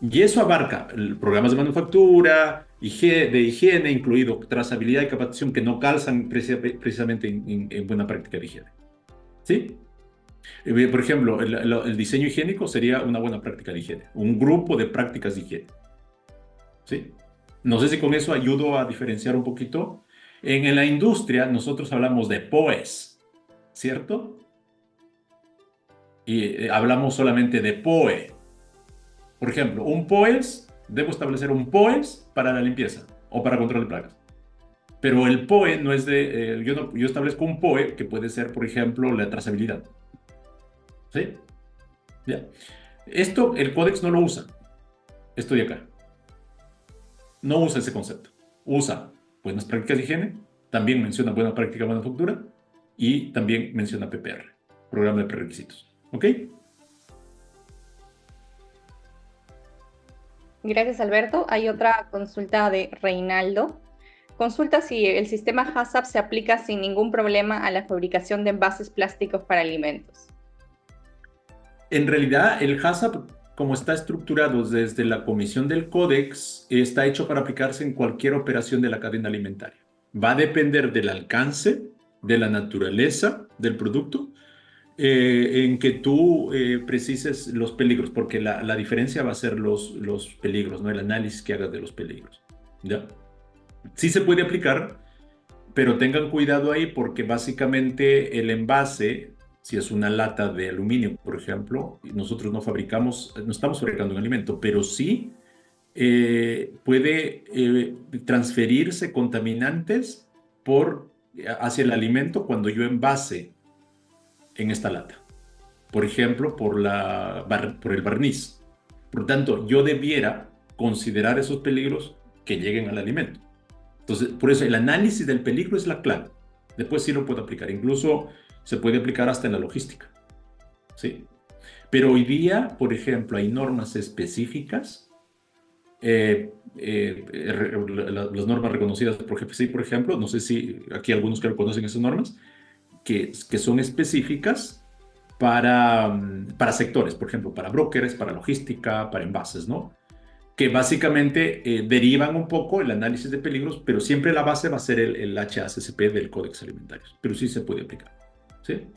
Y eso abarca programas de manufactura, de higiene, incluido trazabilidad y capacitación, que no calzan precisamente en buena práctica de higiene. ¿Sí? Por ejemplo, el diseño higiénico sería una buena práctica de higiene, un grupo de prácticas de higiene. ¿Sí? No sé si con eso ayudo a diferenciar un poquito. En la industria nosotros hablamos de POEs, ¿cierto? Y hablamos solamente de POE. Por ejemplo, un POES, debo establecer un POES para la limpieza o para control de plagas. Pero el POE no es de, yo establezco un POE que puede ser, por ejemplo, la trazabilidad. ¿Sí? Ya. Esto, el códex no lo usa. Esto de acá. No usa ese concepto. Usa buenas prácticas de higiene, también menciona buena práctica de manufactura y también menciona PPR, programa de prerequisitos. ¿Ok? Gracias, Alberto. Hay otra consulta de Reinaldo. Consulta si el sistema HACCP se aplica sin ningún problema a la fabricación de envases plásticos para alimentos. En realidad, el HACCP, como está estructurado desde la comisión del códex, está hecho para aplicarse en cualquier operación de la cadena alimentaria. Va a depender del alcance, de la naturaleza del producto, en que tú precises los peligros, porque la diferencia va a ser los peligros, ¿no? El análisis que hagas de los peligros. ¿Ya? Sí se puede aplicar, pero tengan cuidado ahí porque básicamente el envase, si es una lata de aluminio, por ejemplo, nosotros no fabricamos, no estamos fabricando un alimento, pero sí puede transferirse contaminantes hacia el alimento cuando yo envase en esta lata. Por ejemplo, por el barniz. Por lo tanto, yo debiera considerar esos peligros que lleguen al alimento. Entonces, por eso el análisis del peligro es la clave. Después sí lo puedo aplicar. Incluso se puede aplicar hasta en la logística. ¿Sí? Pero hoy día, por ejemplo, hay normas específicas. Las normas reconocidas por GFCI, por ejemplo, no sé si aquí algunos que conocen esas normas, que son específicas para sectores, por ejemplo, para brokers, para logística, para envases, ¿no? Que básicamente derivan un poco el análisis de peligros, pero siempre la base va a ser el HACCP del Códex Alimentario, pero sí se puede aplicar, ¿sí?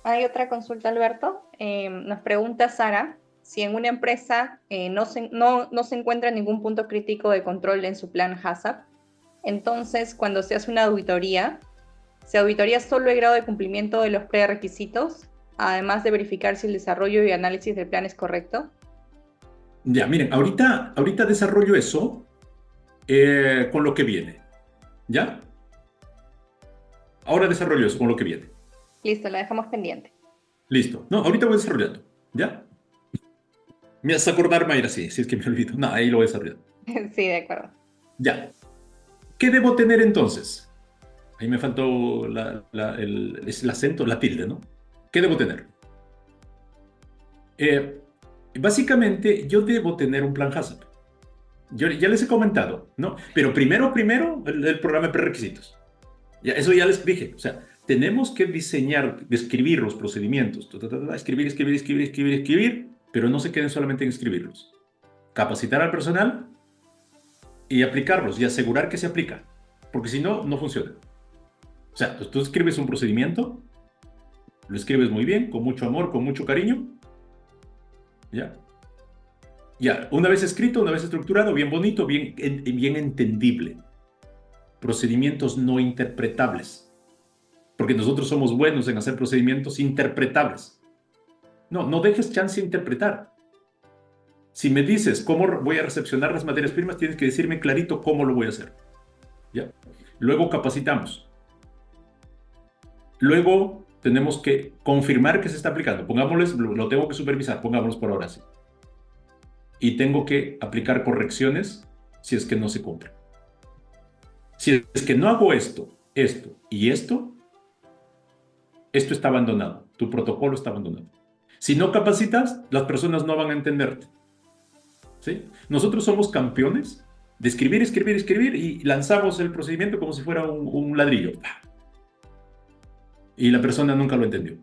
Hay otra consulta, Alberto. Nos pregunta Sara si en una empresa no se encuentra ningún punto crítico de control en su plan HACCP. Entonces, cuando se hace una auditoría, ¿se auditoría solo el grado de cumplimiento de los prerequisitos, además de verificar si el desarrollo y análisis del plan es correcto? Ya, miren, ahorita desarrollo eso con lo que viene, ¿ya? Ahora desarrollo eso con lo que viene. Listo, la dejamos pendiente. Listo. No, ahorita voy desarrollando, ¿ya? Me hace acordar, Mayra, sí, si es que me olvido. No, ahí lo voy desarrollando. Sí, de acuerdo. Ya. ¿Qué debo tener entonces? Ahí me faltó el acento, la tilde, ¿no? ¿Qué debo tener? Básicamente, yo debo tener un plan HACCP. Yo ya les he comentado, ¿no? Pero primero, el programa de prerequisitos. Eso ya les dije. O sea, tenemos que diseñar, describir los procedimientos. Escribir, pero no se queden solamente en escribirlos. Capacitar al personal y aplicarlos y asegurar que se aplica. Porque si no, no funciona. O sea, tú escribes un procedimiento, lo escribes muy bien, con mucho amor, con mucho cariño, ¿ya? Ya, una vez escrito, una vez estructurado, bien bonito, bien entendible. Procedimientos no interpretables. Porque nosotros somos buenos en hacer procedimientos interpretables. No dejes chance de interpretar. Si me dices cómo voy a recepcionar las materias primas, tienes que decirme clarito cómo lo voy a hacer. ¿Ya? Luego capacitamos. Luego tenemos que confirmar que se está aplicando. Pongámosles, lo tengo que supervisar, pongámoslos por ahora sí. Y tengo que aplicar correcciones si es que no se cumple. Si es que no hago esto y esto está abandonado. Tu protocolo está abandonado. Si no capacitas, las personas no van a entenderte. ¿Sí? Nosotros somos campeones de escribir y lanzamos el procedimiento como si fuera un ladrillo. Y la persona nunca lo entendió.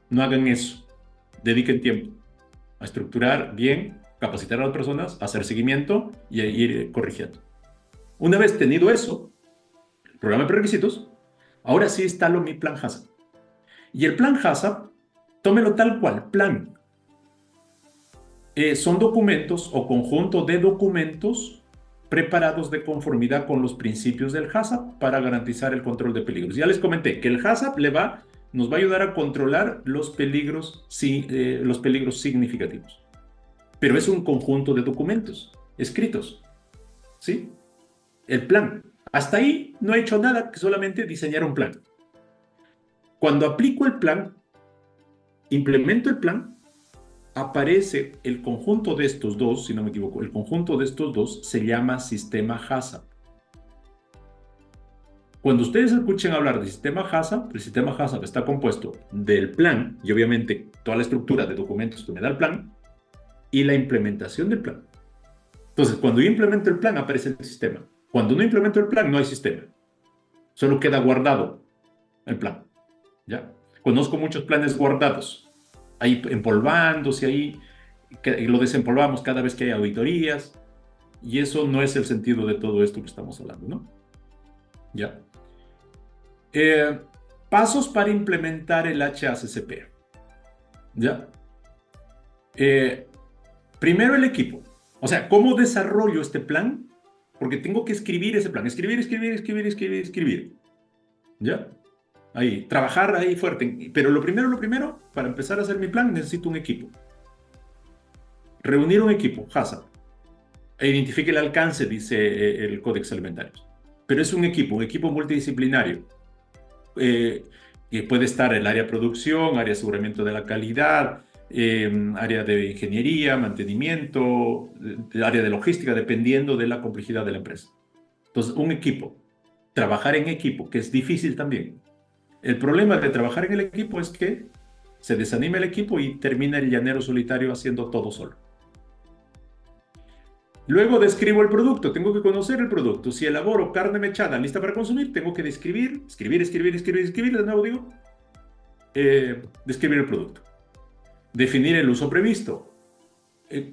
No hagan eso. Dediquen tiempo a estructurar bien, capacitar a las personas, hacer seguimiento y ir corrigiendo. Una vez tenido eso, el programa de prerequisitos, ahora sí instalo mi plan HACCP. Y el plan HACCP, tómelo tal cual, plan. Son documentos o conjunto de documentos preparados de conformidad con los principios del HACCP para garantizar el control de peligros. Ya les comenté que el HACCP nos va a ayudar a controlar los peligros significativos. Pero es un conjunto de documentos escritos, ¿sí? El plan. Hasta ahí no he hecho nada que solamente diseñar un plan. Cuando aplico el plan, implemento el plan, aparece el conjunto de estos dos, si no me equivoco, el conjunto de estos dos se llama sistema HACCP. Cuando ustedes escuchen hablar de sistema HACCP, el sistema HACCP está compuesto del plan y obviamente toda la estructura de documentos que me da el plan y la implementación del plan. Entonces, cuando yo implemento el plan, aparece el sistema. Cuando no implemento el plan, no hay sistema. Solo queda guardado el plan. ¿Ya? Conozco muchos planes guardados, ahí empolvándose, ahí lo desempolvamos cada vez que hay auditorías, y eso no es el sentido de todo esto que estamos hablando, ¿no? ¿Ya? Pasos para implementar el HACCP. ¿Ya? Primero el equipo. O sea, ¿cómo desarrollo este plan? Porque tengo que escribir ese plan. Escribir. ¿Ya? Ahí, trabajar ahí fuerte. Pero lo primero, para empezar a hacer mi plan, necesito un equipo. Reunir un equipo, HACCP. Identifique el alcance, dice el Códex Alimentarios. Pero es un equipo multidisciplinario. Puede estar el área de producción, área de aseguramiento de la calidad, área de ingeniería, mantenimiento, área de logística, dependiendo de la complejidad de la empresa. Entonces, un equipo. Trabajar en equipo, que es difícil también. El problema de trabajar en el equipo es que se desanima el equipo y termina el llanero solitario haciendo todo solo. Luego describo el producto, tengo que conocer el producto. Si elaboro carne mechada lista para consumir, tengo que escribir, de nuevo digo, describir el producto. Definir el uso previsto.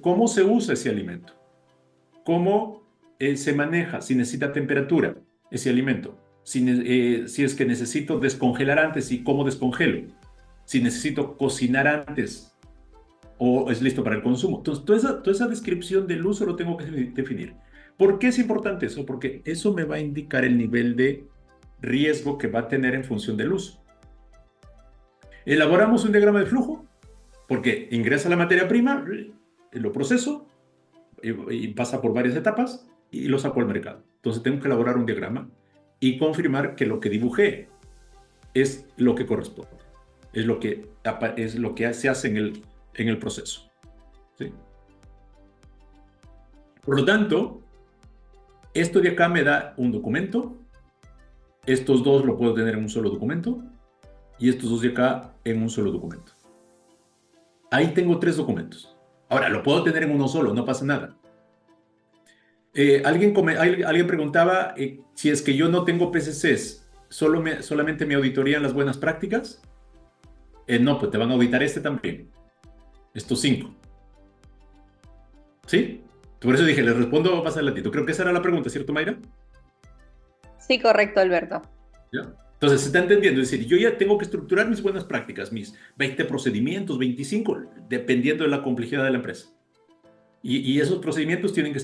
¿Cómo se usa ese alimento? ¿Cómo se maneja? Si necesita temperatura ese alimento. Si es que necesito descongelar antes y cómo descongelo. Si necesito cocinar antes o es listo para el consumo. Entonces, toda esa descripción del uso lo tengo que definir. ¿Por qué es importante eso? Porque eso me va a indicar el nivel de riesgo que va a tener en función del uso. Elaboramos un diagrama de flujo, porque ingresa la materia prima, lo proceso, y pasa por varias etapas, y lo saco al mercado. Entonces tengo que elaborar un diagrama y confirmar que lo que dibujé es lo que corresponde, es lo que se hace en el proceso. ¿Sí? Por lo tanto, esto de acá me da un documento, estos dos lo puedo tener en un solo documento, y estos dos de acá en un solo documento. Ahí tengo 3 documentos. Ahora, lo puedo tener en uno solo, no pasa nada. Alguien preguntaba si es que yo no tengo PCCs, ¿solamente me auditorían las buenas prácticas? No, pues te van a auditar este también. Estos 5. ¿Sí? Por eso dije, les respondo más adelantito. Creo que esa era la pregunta, ¿cierto, Mayra? Sí, correcto, Alberto. ¿Ya? Entonces, se está entendiendo. Es decir, yo ya tengo que estructurar mis buenas prácticas, mis 20 procedimientos, 25, dependiendo de la complejidad de la empresa. Y esos procedimientos tienen que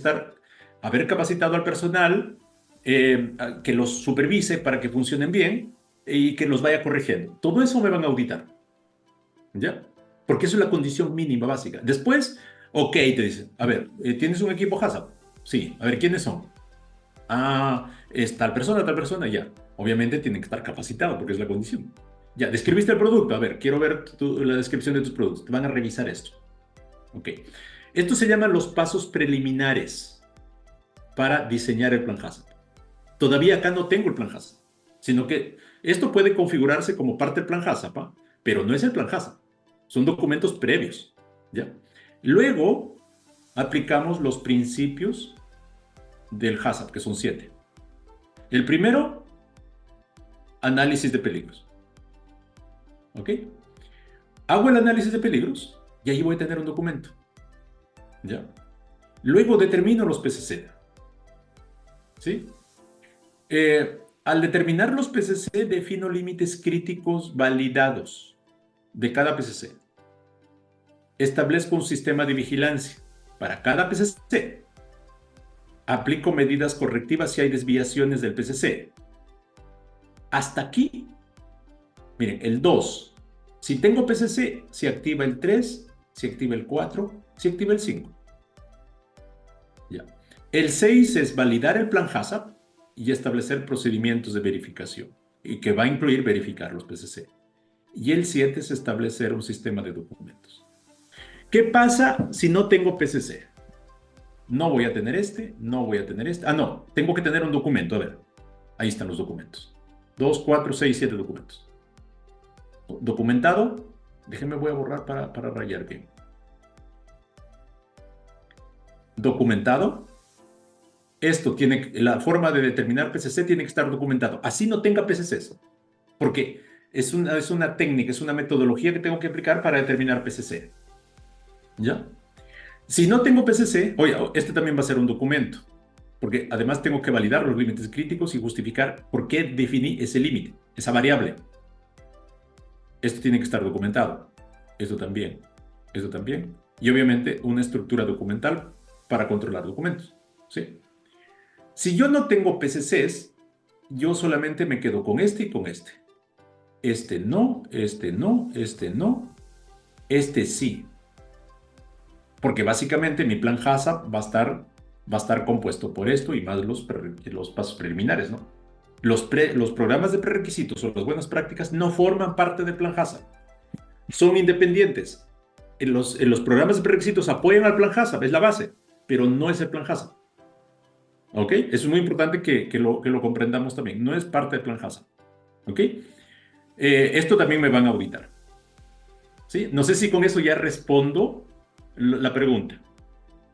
haber capacitado al personal que los supervise para que funcionen bien y que los vaya corrigiendo. Todo eso me van a auditar. ¿Ya? Porque eso es la condición mínima básica. Después, ok, te dicen, a ver, ¿tienes un equipo HACCP? Sí, a ver, ¿quiénes son? Es tal persona, ya. Obviamente tienen que estar capacitados porque es la condición. Ya, describiste el producto, a ver, quiero ver la descripción de tus productos. Te van a revisar esto. Ok. Esto se llaman los pasos preliminares para diseñar el plan HACCP. Todavía acá no tengo el plan HACCP, sino que esto puede configurarse como parte del plan HACCP, pero no es el plan HACCP. Son documentos previos. ¿Ya? Luego aplicamos los principios del HACCP, que son 7. El primero, análisis de peligros. ¿Ok? Hago el análisis de peligros y ahí voy a tener un documento. ¿ya? Luego determino los PCC, ¿sí? Al determinar los PCC, defino límites críticos validados de cada PCC. Establezco un sistema de vigilancia para cada PCC. Aplico medidas correctivas si hay desviaciones del PCC. Hasta aquí, miren, el 2. Si tengo PCC, se activa el 3, se activa el 4, se activa el 5. Ya. El 6 es validar el plan HACCP y establecer procedimientos de verificación, y que va a incluir verificar los PCC. Y el 7 es establecer un sistema de documentos. ¿Qué pasa si no tengo PCC? No voy a tener este, no voy a tener este. Ah, no, tengo que tener un documento. A ver, ahí están los documentos. 2, 4, 6, 7 documentos. Documentado. Déjenme, voy a borrar para rayar bien. Documentado. Esto tiene, la forma de determinar PCC tiene que estar documentado. Así no tenga PCCs. Porque es una técnica, es una metodología que tengo que aplicar para determinar PCC. ¿Ya? Si no tengo PCC, oye, este también va a ser un documento. Porque además tengo que validar los límites críticos y justificar por qué definí ese límite, esa variable. Esto tiene que estar documentado. Esto también. Esto también. Y obviamente una estructura documental para controlar documentos. ¿Sí? Si yo no tengo PCCs, yo solamente me quedo con este y con este. Este no, este no, este no, este sí. Porque básicamente mi plan HACCP va a estar compuesto por esto y más los pasos preliminares, ¿no? Los programas de prerequisitos o las buenas prácticas no forman parte del plan HACCP. Son independientes. Los programas de prerequisitos apoyan al plan HACCP, es la base, pero no es el plan HACCP. ¿Ok? Eso es muy importante que lo comprendamos también. No es parte del plan HACCP. ¿Ok? Esto también me van a auditar. ¿Sí? No sé si con eso ya respondo la pregunta.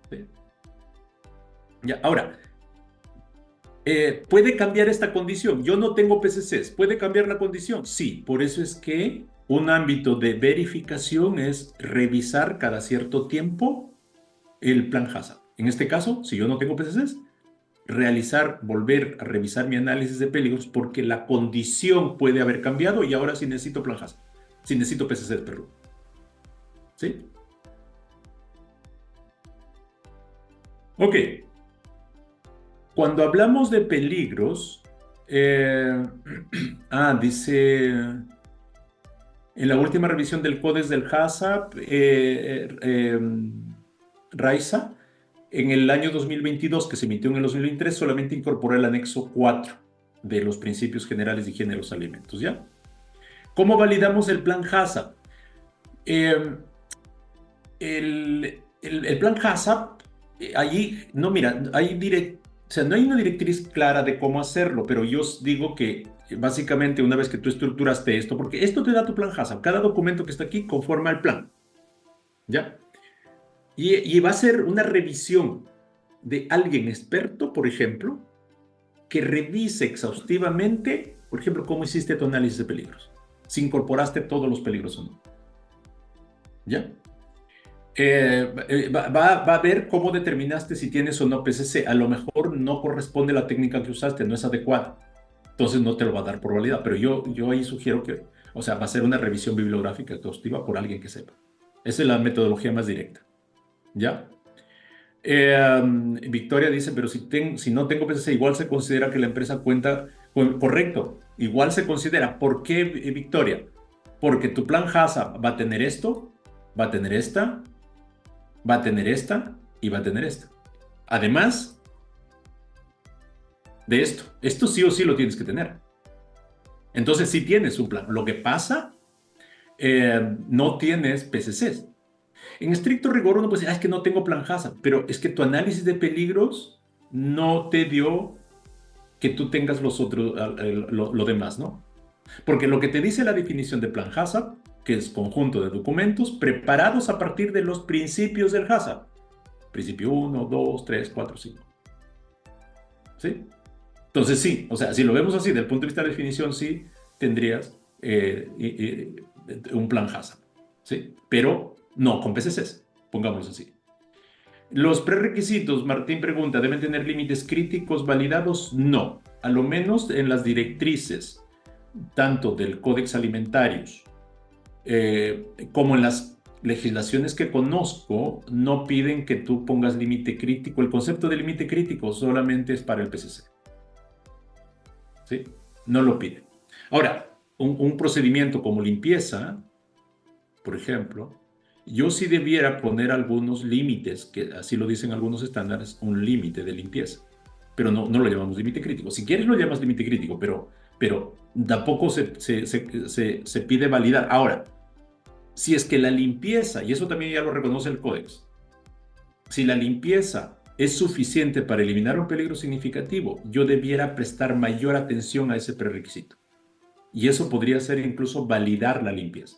¿Sí? Ya, ahora, ¿puede cambiar esta condición? Yo no tengo PCCs. ¿Puede cambiar la condición? Sí, por eso es que un ámbito de verificación es revisar cada cierto tiempo el plan HACCP. En este caso, si yo no tengo PCCs, volver a revisar mi análisis de peligros porque la condición puede haber cambiado y ahora sí necesito plan HACCP. Sí necesito PCCs, perdón. ¿Sí? Ok. Cuando hablamos de peligros, dice, en la última revisión del Codex del HACCP, Raiza, en el año 2022, que se emitió en el 2023, solamente incorporó el anexo 4 de los principios generales de higiene de los alimentos, ¿ya? ¿Cómo validamos el plan HACCP? El plan HACCP, allí, no, mira, no hay una directriz clara de cómo hacerlo, pero yo os digo que básicamente una vez que tú estructuraste esto, porque esto te da tu plan HACCP, cada documento que está aquí conforma el plan, ¿ya? Y va a ser una revisión de alguien experto, por ejemplo, que revise exhaustivamente, por ejemplo, cómo hiciste tu análisis de peligros, si incorporaste todos los peligros o no, ¿ya? Va a ver cómo determinaste si tienes o no PCC. A lo mejor no corresponde la técnica que usaste, no es adecuada. Entonces no te lo va a dar por válida. Pero yo ahí sugiero que, o sea, va a ser una revisión bibliográfica exhaustiva por alguien que sepa. Esa es la metodología más directa. ¿Ya? Victoria dice, pero si no tengo PCC, igual se considera que la empresa cuenta con... Correcto, igual se considera. ¿Por qué, Victoria? Porque tu plan HACCP va a tener esto, va a tener esta, va a tener esta y va a tener esta. Además de esto sí o sí lo tienes que tener. Entonces sí tienes un plan. Lo que pasa, no tienes PCCs. En estricto rigor uno puede decir, es que no tengo plan HACCP, pero es que tu análisis de peligros no te dio que tú tengas lo demás, ¿no? Porque lo que te dice la definición de plan HACCP, que es conjunto de documentos preparados a partir de los principios del HACCP. Principio 1, 2, 3, 4, 5. ¿Sí? Entonces sí, o sea, si lo vemos así, desde el punto de vista de definición, sí tendrías un plan HACCP, ¿sí? Pero no con PCCs, pongámoslo así. Los prerequisitos, Martín pregunta, ¿deben tener límites críticos validados? No, a lo menos en las directrices, tanto del Códex Alimentarios como en las legislaciones que conozco, no piden que tú pongas límite crítico. El concepto de límite crítico solamente es para el PCC. ¿Sí? No lo piden. Ahora, un procedimiento como limpieza, por ejemplo, yo sí debiera poner algunos límites, que así lo dicen algunos estándares, un límite de limpieza, pero no lo llamamos límite crítico. Si quieres lo llamas límite crítico, pero tampoco se pide validar. Ahora, si es que la limpieza, y eso también ya lo reconoce el códex, si la limpieza es suficiente para eliminar un peligro significativo, yo debiera prestar mayor atención a ese prerequisito. Y eso podría ser incluso validar la limpieza,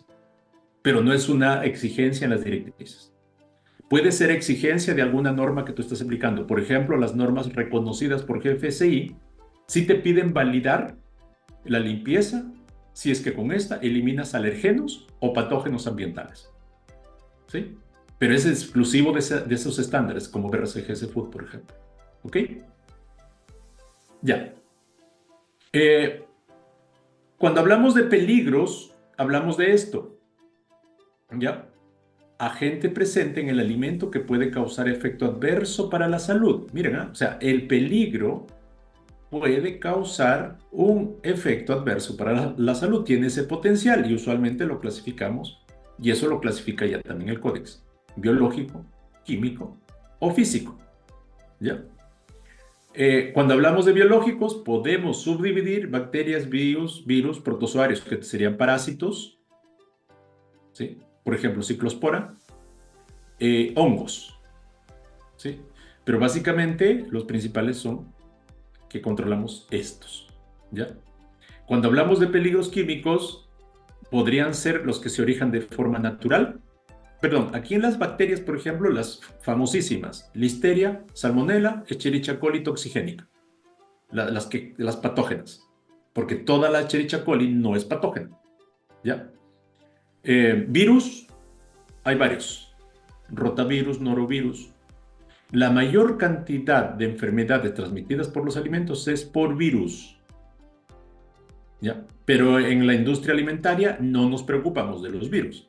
pero no es una exigencia en las directrices. Puede ser exigencia de alguna norma que tú estés aplicando. Por ejemplo, las normas reconocidas por GFSI sí te piden validar la limpieza si es que con esta eliminas alergenos o patógenos ambientales. ¿Sí? Pero es exclusivo de esos estándares, como BRCGS Food, por ejemplo. ¿Ok? Ya. Cuando hablamos de peligros, hablamos de esto. ¿Ya? Agente presente en el alimento que puede causar efecto adverso para la salud. Miren, o sea, el peligro puede causar un efecto adverso para la salud. Tiene ese potencial y usualmente lo clasificamos, y eso lo clasifica ya también el códex, biológico, químico o físico. ¿Ya? Cuando hablamos de biológicos, podemos subdividir bacterias, virus, protozoarios, que serían parásitos, ¿sí? Por ejemplo, ciclospora, hongos, ¿sí? Pero básicamente los principales son que controlamos estos, ¿ya? Cuando hablamos de peligros químicos, podrían ser los que se originan de forma natural. Perdón, aquí en las bacterias, por ejemplo, las famosísimas Listeria, Salmonella, Escherichia coli toxigénica, las patógenas, porque toda la Escherichia coli no es patógena, ¿ya? Virus, hay varios, rotavirus, norovirus. La mayor cantidad de enfermedades transmitidas por los alimentos es por virus, ¿ya? Pero en la industria alimentaria no nos preocupamos de los virus.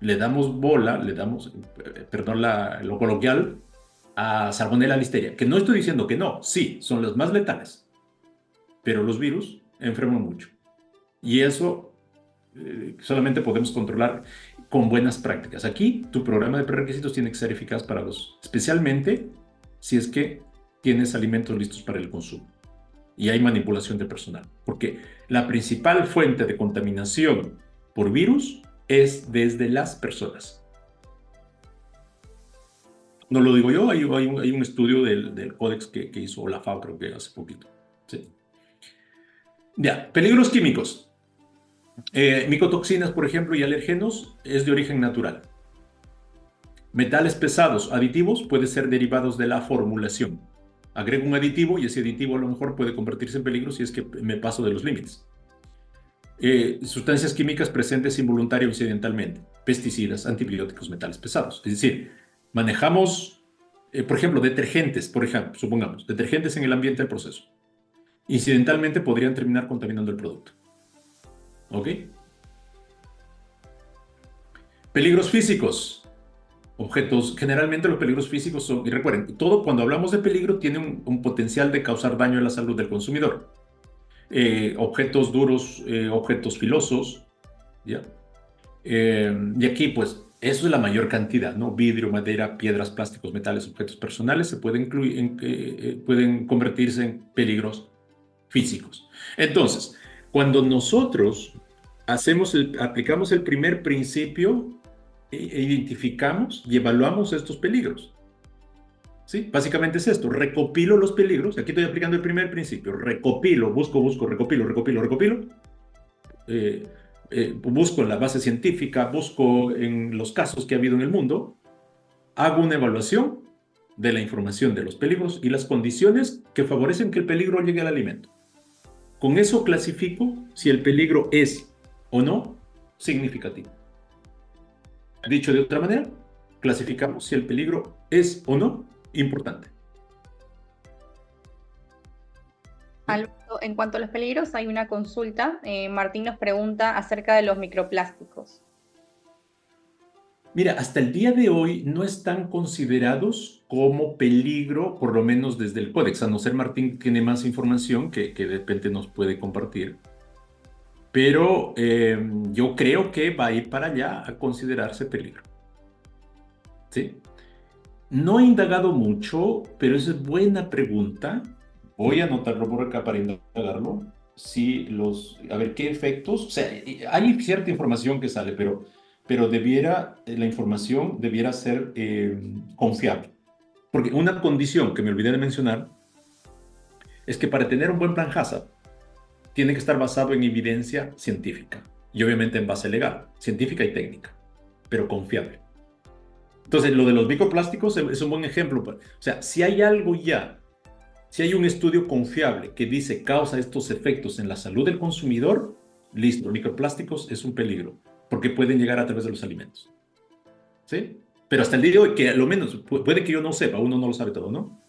Le damos bola, perdón lo coloquial, a Salmonella Listeria, que no estoy diciendo que no, sí, son las más letales, pero los virus enferman mucho. Y eso solamente podemos controlar con buenas prácticas. Aquí tu programa de prerequisitos tiene que ser eficaz para los, especialmente si es que tienes alimentos listos para el consumo y hay manipulación de personal, porque la principal fuente de contaminación por virus es desde las personas. No lo digo yo, hay un estudio del Códex que hizo la FAO, creo que hace poquito. Sí. Ya, peligros químicos. Micotoxinas, por ejemplo, y alergenos es de origen natural. Metales pesados, aditivos, pueden ser derivados de la formulación. Agrego un aditivo y ese aditivo a lo mejor puede convertirse en peligro si es que me paso de los límites. Sustancias químicas presentes involuntaria o incidentalmente. Pesticidas, antibióticos, metales pesados. Es decir, manejamos, por ejemplo, detergentes, supongamos, detergentes en el ambiente del proceso. Incidentalmente podrían terminar contaminando el producto. ¿Ok? Peligros físicos. Objetos, generalmente los peligros físicos son, y recuerden, todo cuando hablamos de peligro tiene un potencial de causar daño a la salud del consumidor. Objetos duros, objetos filosos, ¿ya? Y aquí, pues, eso es la mayor cantidad, ¿no? Vidrio, madera, piedras, plásticos, metales, objetos personales se pueden pueden convertirse en peligros físicos. Entonces, cuando nosotros aplicamos el primer principio, identificamos y evaluamos estos peligros. ¿Sí? Básicamente es esto, recopilo los peligros, aquí estoy aplicando el primer principio, recopilo, busco, recopilo, busco en la base científica, busco en los casos que ha habido en el mundo, hago una evaluación de la información de los peligros y las condiciones que favorecen que el peligro llegue al alimento. Con eso clasifico si el peligro es o no significativo. Dicho de otra manera, clasificamos si el peligro es o no importante. Alberto, en cuanto a los peligros, hay una consulta. Martín nos pregunta acerca de los microplásticos. Mira, hasta el día de hoy no están considerados como peligro, por lo menos desde el códex, a no ser Martín tiene más información que de repente nos puede compartir. Pero yo creo que va a ir para allá a considerarse peligro. ¿Sí? No he indagado mucho, pero esa es buena pregunta. Voy a anotarlo por acá para indagarlo. Si a ver, ¿qué efectos? O sea, hay cierta información que sale, pero la información debiera ser confiable. Porque una condición que me olvidé de mencionar es que para tener un buen plan HACCP tiene que estar basado en evidencia científica y obviamente en base legal, científica y técnica, pero confiable. Entonces, lo de los microplásticos es un buen ejemplo. O sea, si hay algo ya, si hay un estudio confiable que dice causa estos efectos en la salud del consumidor, listo, los microplásticos es un peligro, porque pueden llegar a través de los alimentos. ¿Sí? Pero hasta el día de hoy, que a lo menos puede que yo no sepa, uno no lo sabe todo, ¿no?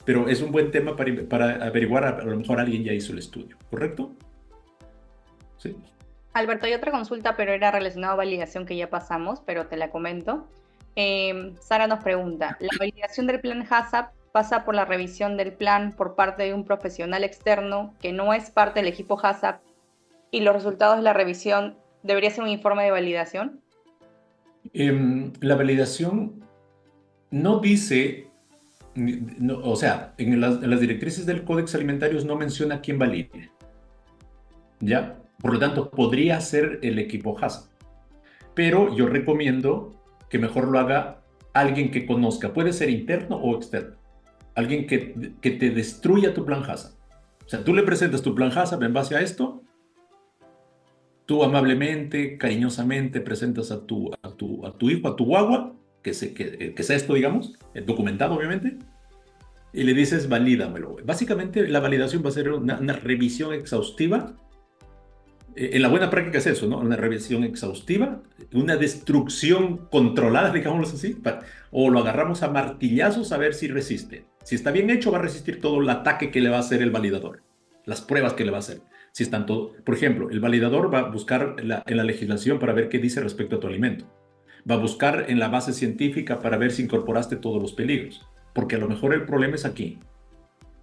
Pero es un buen tema para averiguar, a lo mejor alguien ya hizo el estudio, ¿correcto? Sí. Alberto, hay otra consulta, pero era relacionada a validación que ya pasamos, pero te la comento. Sara nos pregunta, ¿la validación del plan HACCP pasa por la revisión del plan por parte de un profesional externo que no es parte del equipo HACCP y los resultados de la revisión debería ser un informe de validación? La validación no dice, o sea, en las directrices del Códex Alimentarios no menciona quién valide, ¿ya? Por lo tanto, podría ser el equipo HACCP, pero yo recomiendo que mejor lo haga alguien que conozca, puede ser interno o externo, alguien que te destruya tu plan HACCP. O sea, tú le presentas tu plan HACCP en base a esto, tú amablemente, cariñosamente presentas a tu hijo, a tu guagua, que sea esto, digamos, documentado obviamente, y le dices, valídamelo. Básicamente la validación va a ser una revisión exhaustiva. En la buena práctica es eso, ¿no? Una revisión exhaustiva, una destrucción controlada, digámoslo así, o lo agarramos a martillazos a ver si resiste. Si está bien hecho, va a resistir todo el ataque que le va a hacer el validador, las pruebas que le va a hacer. Si están todo, por ejemplo, el validador va a buscar en la legislación para ver qué dice respecto a tu alimento. Va a buscar en la base científica para ver si incorporaste todos los peligros, porque a lo mejor el problema es aquí.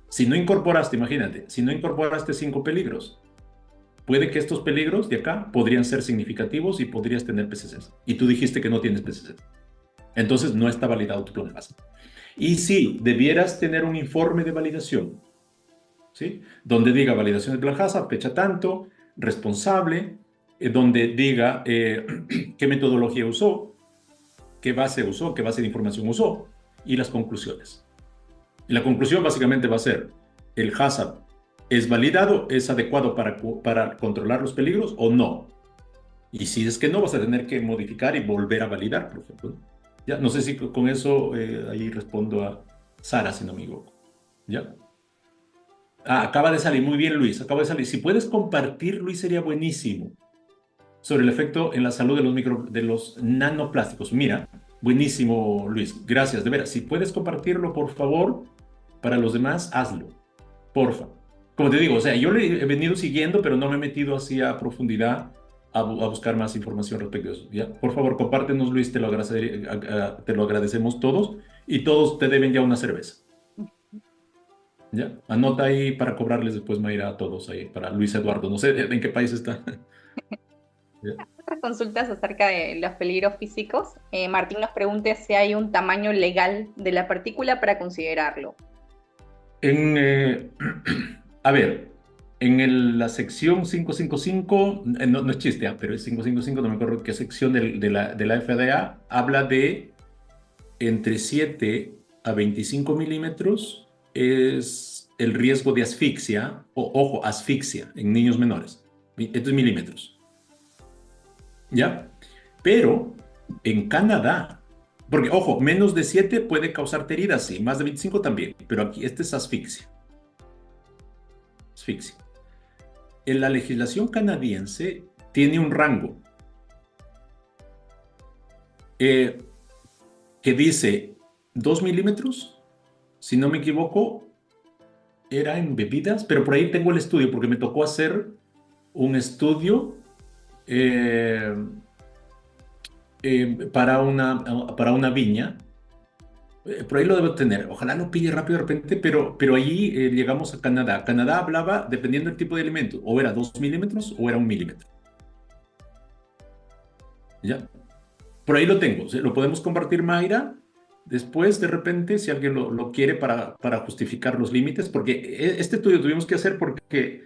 Si no incorporaste, imagínate, si no incorporaste 5 peligros, puede que estos peligros de acá podrían ser significativos y podrías tener PCCs. Y tú dijiste que no tienes PCCs. Entonces no está validado tu plan de base. Y sí, debieras tener un informe de validación, ¿sí? Donde diga validación del plan HACCP, fecha tanto, responsable, donde diga qué metodología usó, qué base usó, qué base de información usó y las conclusiones. Y la conclusión básicamente va a ser, el HACCP es validado, es adecuado para controlar los peligros o no. Y si es que no, vas a tener que modificar y volver a validar, por ejemplo. Ya, no sé si con eso ahí respondo a Sara, si no me equivoco. ¿Ya? Ah, acaba de salir, muy bien Luis, acaba de salir. Si puedes compartir, Luis, sería buenísimo. Sobre el efecto en la salud de los nanoplásticos. Mira, buenísimo Luis, gracias, de veras. Si puedes compartirlo, por favor, para los demás, hazlo, porfa. Como te digo, o sea, yo le he venido siguiendo, pero no me he metido así a profundidad a buscar más información respecto a eso. ¿Ya? Por favor, compártenos, Luis, te lo agradecemos todos y todos te deben ya una cerveza. ¿Ya? Anota ahí para cobrarles después, Mayra, a todos ahí, para Luis Eduardo. No sé en qué país está. ¿Ya? Otras consultas acerca de los peligros físicos. Martín nos pregunta si hay un tamaño legal de la partícula para considerarlo. En, a ver, en la sección 555, no, no es chiste, pero es 555, no me acuerdo qué sección de la FDA, habla de entre 7 a 25 milímetros es el riesgo de asfixia, ojo, asfixia en niños menores. Esto es milímetros, ¿ya? Pero en Canadá, porque ojo, menos de 7 puede causarte heridas, sí, más de 25 también, pero aquí este es asfixia. Asfixia. En la legislación canadiense tiene un rango. que dice 2 milímetros, si no me equivoco, era en bebidas, pero por ahí tengo el estudio porque me tocó hacer un estudio eh, para una viña. Por ahí lo debo tener. Ojalá lo pille rápido de repente, pero allí llegamos a Canadá. Canadá hablaba, dependiendo del tipo de alimento, o era 2 milímetros o era 1 milímetro. ¿Ya? Por ahí lo tengo. Lo podemos compartir, Mayra. Después, de repente, si alguien lo quiere para justificar los límites, porque este estudio tuvimos que hacer porque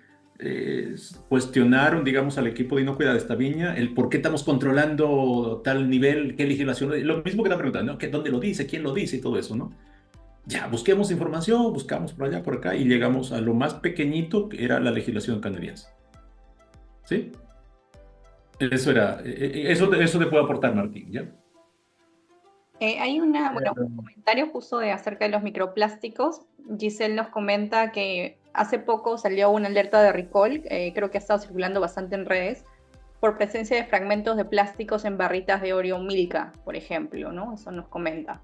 cuestionaron, digamos, al equipo de inocuidad de esta viña el por qué estamos controlando tal nivel, qué legislación. Lo mismo que la pregunta, ¿no? ¿Dónde lo dice? ¿Quién lo dice? Y todo eso, ¿no? Ya, busquemos información, buscamos por allá, por acá, y llegamos a lo más pequeñito, que era la legislación canadiense. ¿Sí? Eso era, eso te puedo aportar, Martín, ¿ya? Hay bueno, un comentario justo acerca de los microplásticos. Giselle nos comenta que hace poco salió una alerta de recall, creo que ha estado circulando bastante en redes, por presencia de fragmentos de plásticos en barritas de Oreo Milka, por ejemplo, ¿no? Eso nos comenta.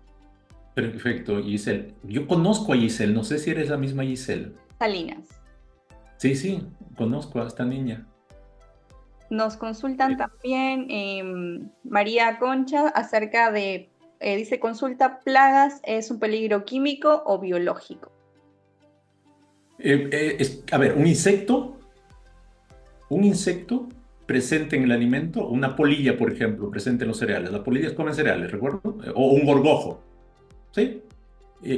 Perfecto, Giselle. Yo conozco a Giselle, no sé si eres la misma Giselle. Salinas. Sí, sí, conozco a esta niña. Nos consultan también María Concha acerca de, dice, consulta, ¿plagas es un peligro químico o biológico? A ver, un insecto presente en el alimento, una polilla, por ejemplo, presente en los cereales. Las polillas comen cereales, ¿recuerdo? O un gorgojo, ¿sí?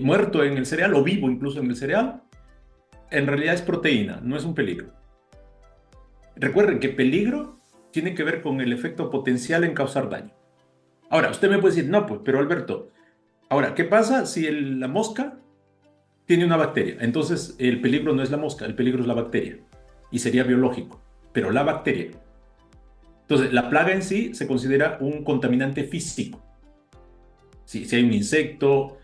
Muerto en el cereal o vivo incluso en el cereal, en realidad es proteína, no es un peligro. Recuerden que peligro tiene que ver con el efecto potencial en causar daño. Ahora, usted me puede decir, no, pues, pero Alberto, ahora, ¿qué pasa si la mosca tiene una bacteria? Entonces, el peligro no es la mosca, el peligro es la bacteria. Y sería biológico, pero la bacteria. Entonces, la plaga en sí se considera un contaminante físico. Si hay un insecto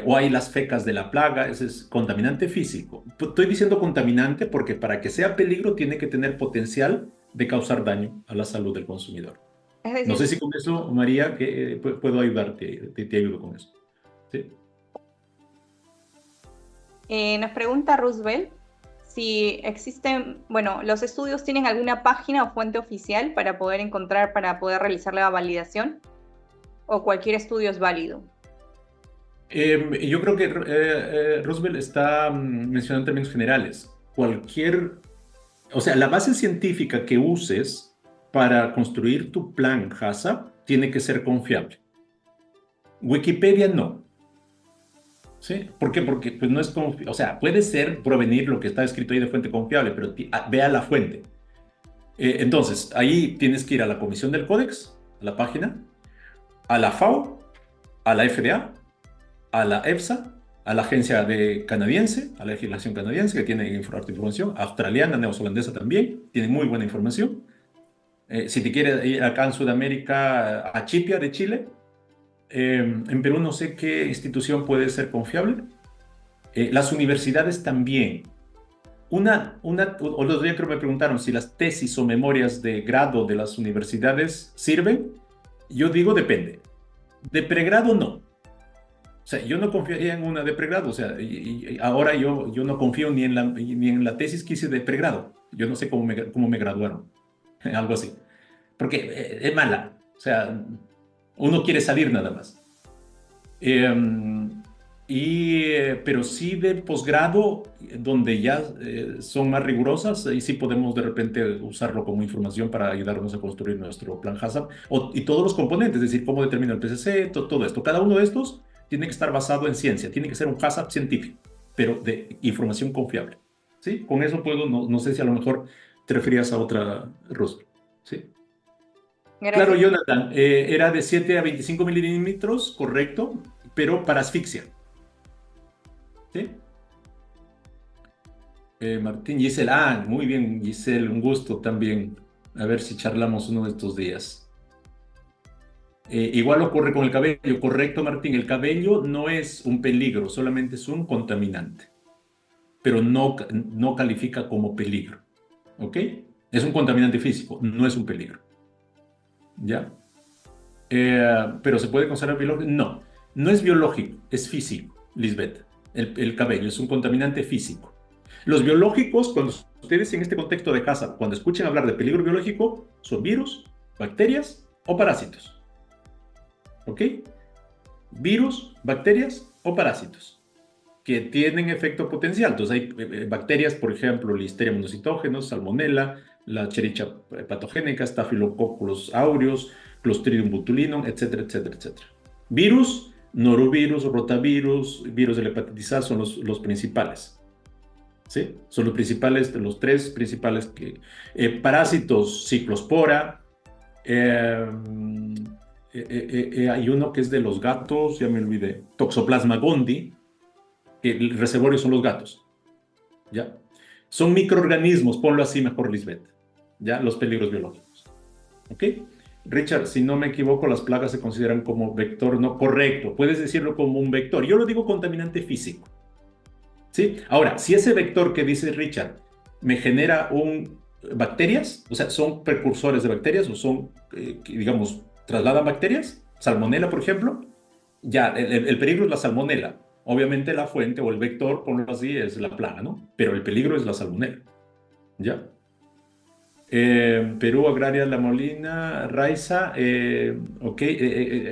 o hay las fecas de la plaga, ese es contaminante físico. Estoy diciendo contaminante porque para que sea peligro tiene que tener potencial de causar daño a la salud del consumidor. Es No decir, sé si con eso, María, que puedo ayudarte, te ayudo con eso. ¿Sí? nos pregunta Roosevelt si existen, bueno, los estudios tienen alguna página o fuente oficial para poder encontrar, para poder realizar la validación, o cualquier estudio es válido. Yo creo que Roosevelt está mencionando en términos generales. O sea, la base científica que uses para construir tu plan HACCP tiene que ser confiable. Wikipedia no. ¿Sí? ¿Por qué? Porque pues, no es confiable. O sea, puede ser provenir lo que está escrito ahí de fuente confiable, pero vea la fuente. Entonces, ahí tienes que ir a la Comisión del Códex, a la página, a la FAO, a la FDA, a la EFSA, a la agencia canadiense, a la legislación canadiense, que tiene información, australiana, neozelandesa también, tiene muy buena información. Si te quieres ir acá en Sudamérica, a Chipia de Chile, en Perú no sé qué institución puede ser confiable. Las universidades también. Otro día creo que me preguntaron si las tesis o memorias de grado de las universidades sirven. Yo digo depende. De pregrado no. O sea, yo no confiaría en una de pregrado. O sea, y ahora yo no confío ni en la tesis que hice de pregrado. Yo no sé cómo me graduaron. Algo así. Porque es mala. O sea, uno quiere salir nada más. Pero sí de posgrado, donde ya son más rigurosas, y sí podemos de repente usarlo como información para ayudarnos a construir nuestro plan HACCP y todos los componentes, es decir, cómo determina el PCC, todo esto. Cada uno de estos tiene que estar basado en ciencia, tiene que ser un HACCP científico, pero de información confiable. ¿Sí? Con eso puedo, no sé si a lo mejor te referías a otra, Rosy. ¿Sí? Claro, Gracias. Jonathan, era de 7 a 25 milímetros, correcto, pero para asfixia. ¿Sí? Martín, Giselle, muy bien, Giselle, un gusto también. A ver si charlamos uno de estos días. Igual ocurre con el cabello, correcto, Martín. El cabello no es un peligro, solamente es un contaminante, pero no califica como peligro. ¿Ok? Es un contaminante físico, no es un peligro. ¿Ya? Pero ¿se puede considerar biológico? No. No es biológico, es físico, Lisbeth. El cabello es un contaminante físico. Los biológicos, cuando ustedes en este contexto de casa, cuando escuchen hablar de peligro biológico, son virus, bacterias o parásitos. ¿Ok? Virus, bacterias o parásitos que tienen efecto potencial. Entonces hay bacterias, por ejemplo, Listeria monocytogenes, Salmonella, la Escherichia patogénica, Staphylococcus aureus, Clostridium botulinum, etcétera, etcétera, etcétera. Virus, norovirus, rotavirus, virus de la hepatitis A son los principales. ¿Sí? Son los principales, los tres principales que... parásitos, ciclospora, eh, hay uno que es de los gatos, ya me olvidé, Toxoplasma gondii, que el reservorio son los gatos, ¿ya? Son microorganismos, ponlo así mejor, Lisbeth, ¿ya? Los peligros biológicos, ¿ok? Richard, si no me equivoco, las plagas se consideran como vector, no correcto, puedes decirlo como un vector, yo lo digo contaminante físico, ¿sí? Ahora, si ese vector que dice Richard me genera bacterias, o sea, son precursores de bacterias o son, digamos, trasladan bacterias, salmonela, por ejemplo, ya, el peligro es la salmonela. Obviamente la fuente o el vector, ponlo así, es la plaga, ¿no? Pero el peligro es la salmonela, ¿ya? Perú, Agraria La Molina, Raiza, ok,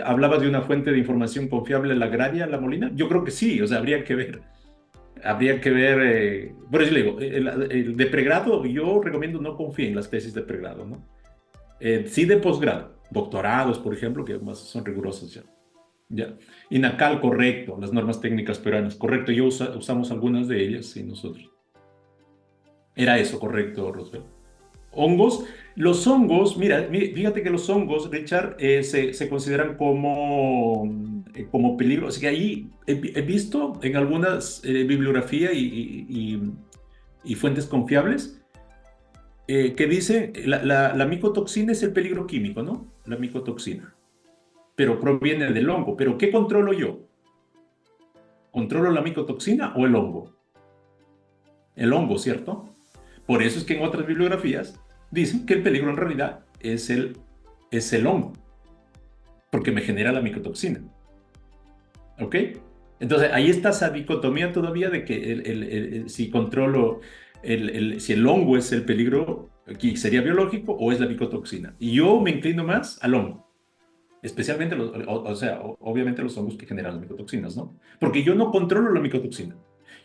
hablabas de una fuente de información confiable, la Agraria La Molina. Yo creo que sí, o sea, habría que ver, por eso le digo, el de pregrado, yo recomiendo no confíen en las tesis de pregrado, ¿no? Sí de posgrado, doctorados, por ejemplo, que más son rigurosos ya. Ya. INACAL, correcto. Las normas técnicas peruanas, correcto. Usamos algunas de ellas, sí, nosotros. Era eso, correcto, Rosbel. Hongos. Los hongos, mira, fíjate que los hongos, Richard, se consideran como peligro. Así que ahí he visto en algunas bibliografía y fuentes confiables que dice la micotoxina es el peligro químico, ¿no? La micotoxina. Pero proviene del hongo. ¿Pero qué controlo yo? ¿Controlo la micotoxina o el hongo? El hongo, ¿cierto? Por eso es que en otras bibliografías dicen que el peligro en realidad es el hongo, porque me genera la micotoxina. ¿Ok? Entonces ahí está esa dicotomía todavía de que si controlo, si el hongo es el peligro, aquí sería biológico o es la micotoxina. Y yo me inclino más al hongo. Especialmente, obviamente los hongos que generan las micotoxinas, ¿no? Porque yo no controlo la micotoxina.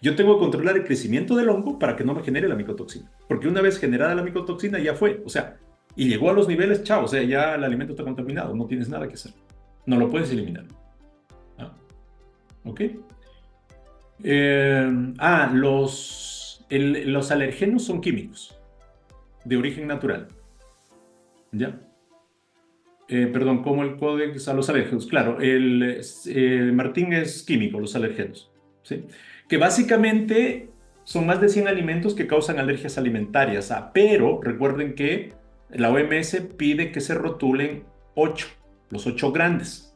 Yo tengo que controlar el crecimiento del hongo para que no me genere la micotoxina. Porque una vez generada la micotoxina ya fue, o sea, y llegó a los niveles, chao, o sea, ya el alimento está contaminado, no tienes nada que hacer. No lo puedes eliminar. ¿Ah? ¿Ok? Los alergenos son químicos, de origen natural. ¿Ya? Perdón, como el códex a los alérgenos. Claro, Martín es químico, los alérgenos, ¿sí? Que básicamente son más de 100 alimentos que causan alergias alimentarias, pero recuerden que la OMS pide que se rotulen 8, los 8 grandes.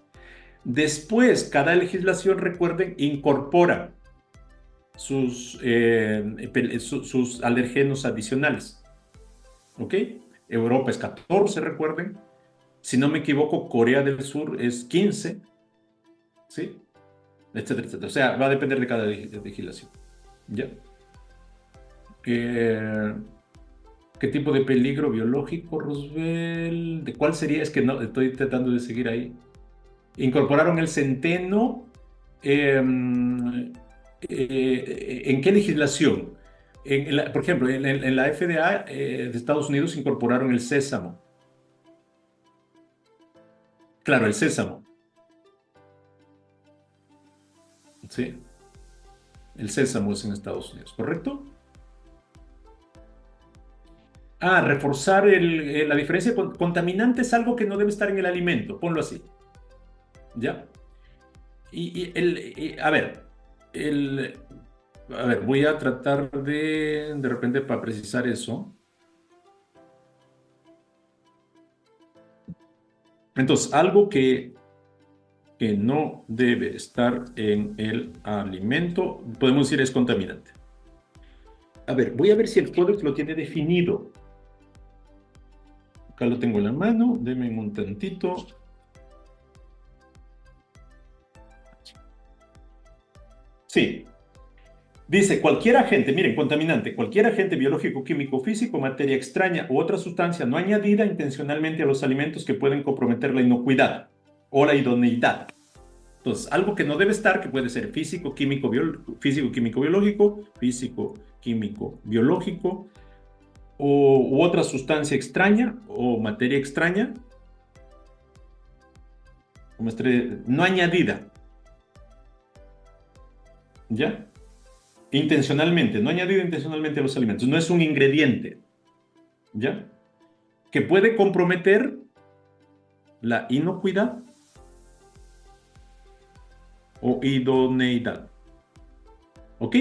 Después, cada legislación, recuerden, incorpora sus alergenos adicionales, ¿ok? Europa es 14, recuerden. Si no me equivoco, Corea del Sur es 15, ¿sí? Etcétera, etcétera. O sea, va a depender de cada legislación. ¿Ya? ¿Qué tipo de peligro biológico, Roosevelt? ¿De cuál sería? Es que no, estoy tratando de seguir ahí. Incorporaron el centeno. ¿En qué legislación? Por ejemplo, en la FDA de Estados Unidos incorporaron el sésamo. Claro, el sésamo. Sí. El sésamo es en Estados Unidos, ¿correcto? Reforzar la diferencia. Contaminante es algo que no debe estar en el alimento, ponlo así. ¿Ya? A ver, voy a tratar de repente para precisar eso. Entonces, algo que no debe estar en el alimento, podemos decir es contaminante. A ver, voy a ver si el códex lo tiene definido. Acá lo tengo en la mano, denme un tantito. Sí. Dice, cualquier agente, miren, contaminante, cualquier agente biológico, químico, físico, materia extraña u otra sustancia no añadida intencionalmente a los alimentos que pueden comprometer la inocuidad o la idoneidad. Entonces, algo que no debe estar, que puede ser físico, químico, físico, químico, biológico, físico, químico, biológico, u otra sustancia extraña o materia extraña, no añadida, ¿ya? Intencionalmente, no añadida intencionalmente a los alimentos, no es un ingrediente, ¿ya? Que puede comprometer la inocuidad o idoneidad, ¿ok?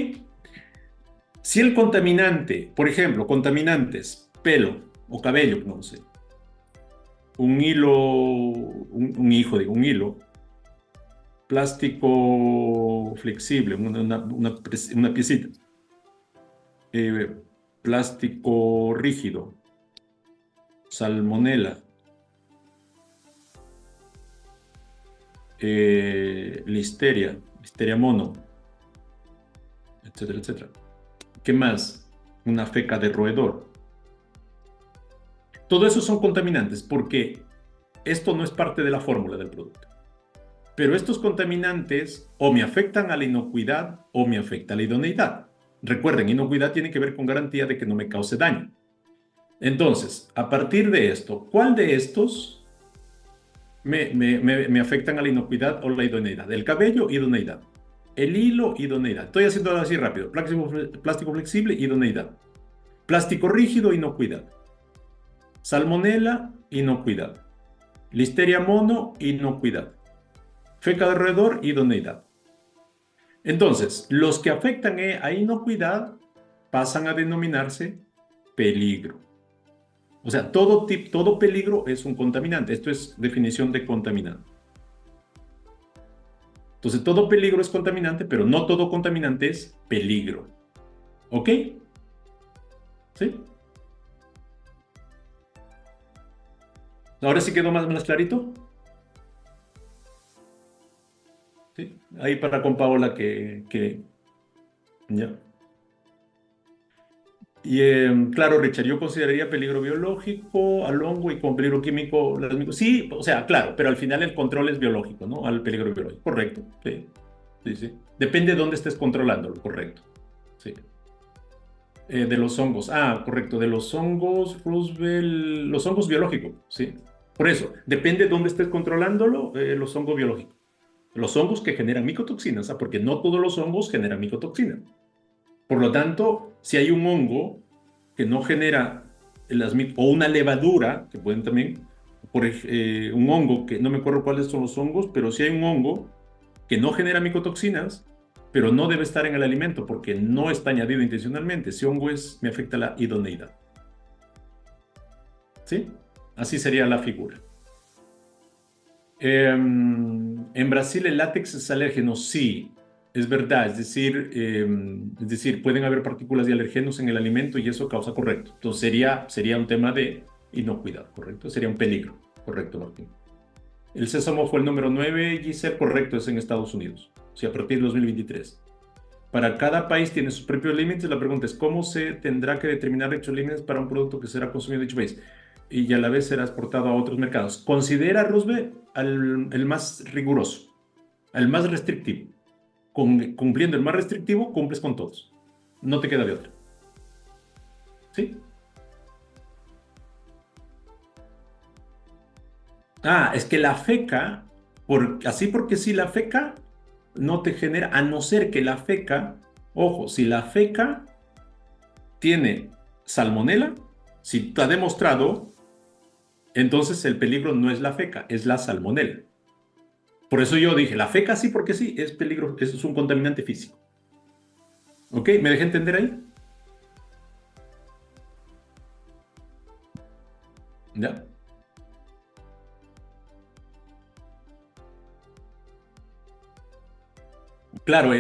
Si el contaminante, por ejemplo, contaminantes, pelo o cabello, no sé, un hilo, un hilo, plástico flexible, una piecita, eh, plástico rígido, salmonela, listeria mono, etcétera, etcétera. ¿Qué más? Una feca de roedor. Todo eso son contaminantes porque esto no es parte de la fórmula del producto. Pero estos contaminantes o me afectan a la inocuidad o me afecta a la idoneidad. Recuerden, inocuidad tiene que ver con garantía de que no me cause daño. Entonces, a partir de esto, ¿cuál de estos me afectan a la inocuidad o la idoneidad? El cabello, idoneidad. El hilo, idoneidad. Estoy haciendo así rápido. Plástico flexible, idoneidad. Plástico rígido, inocuidad. Salmonela, inocuidad. Listeria mono, inocuidad. Feca de roedor, idoneidad. Entonces, los que afectan a inocuidad pasan a denominarse peligro. O sea, todo peligro es un contaminante. Esto es definición de contaminante. Entonces, todo peligro es contaminante, pero no todo contaminante es peligro. ¿Ok? ¿Sí? ¿Ahora sí quedó más clarito? ¿Sí? Ahí para con Paola ya. Y claro, Richard, yo consideraría peligro biológico al hongo y con peligro químico. Sí, o sea, claro, pero al final el control es biológico, ¿no? Al peligro biológico. Correcto. Sí, sí, sí. Depende de dónde estés controlándolo, correcto. Sí. De los hongos. Ah, correcto. De los hongos, Roosevelt. Los hongos biológicos, sí. Por eso, depende de dónde estés controlándolo, los hongos biológicos. Los hongos que generan micotoxinas, porque no todos los hongos generan micotoxinas. Por lo tanto, si hay un hongo que no genera o una levadura, que pueden también, un hongo que no me acuerdo cuáles son los hongos, pero si hay un hongo que no genera micotoxinas, pero no debe estar en el alimento porque no está añadido intencionalmente. Ese hongo me afecta la idoneidad. ¿Sí? Así sería la figura. En Brasil el látex es alérgeno, sí, es verdad, es decir, pueden haber partículas de alergenos en el alimento y eso causa, correcto. Entonces sería un tema de inocuidad, correcto, sería un peligro, correcto, Martín. El sésamo fue el número 9, Giselle, correcto, es en Estados Unidos, sí, a partir de 2023. Para cada país tiene sus propios límites. La pregunta es, ¿cómo se tendrá que determinar dichos límites para un producto que será consumido en dicho país y a la vez será exportado a otros mercados? Considera, Roosevelt, el más riguroso, el más restrictivo. Cumpliendo el más restrictivo, cumples con todos. No te queda de otra. ¿Sí? Ah, es que la feca, así porque si la feca no te genera, a no ser que la feca, ojo, si la feca tiene salmonela, si está demostrado, entonces el peligro no es la feca, es la salmonela. Por eso yo dije, la feca sí porque sí, es peligro, es un contaminante físico. ¿Ok? ¿Me dejé entender ahí? ¿Ya? Claro,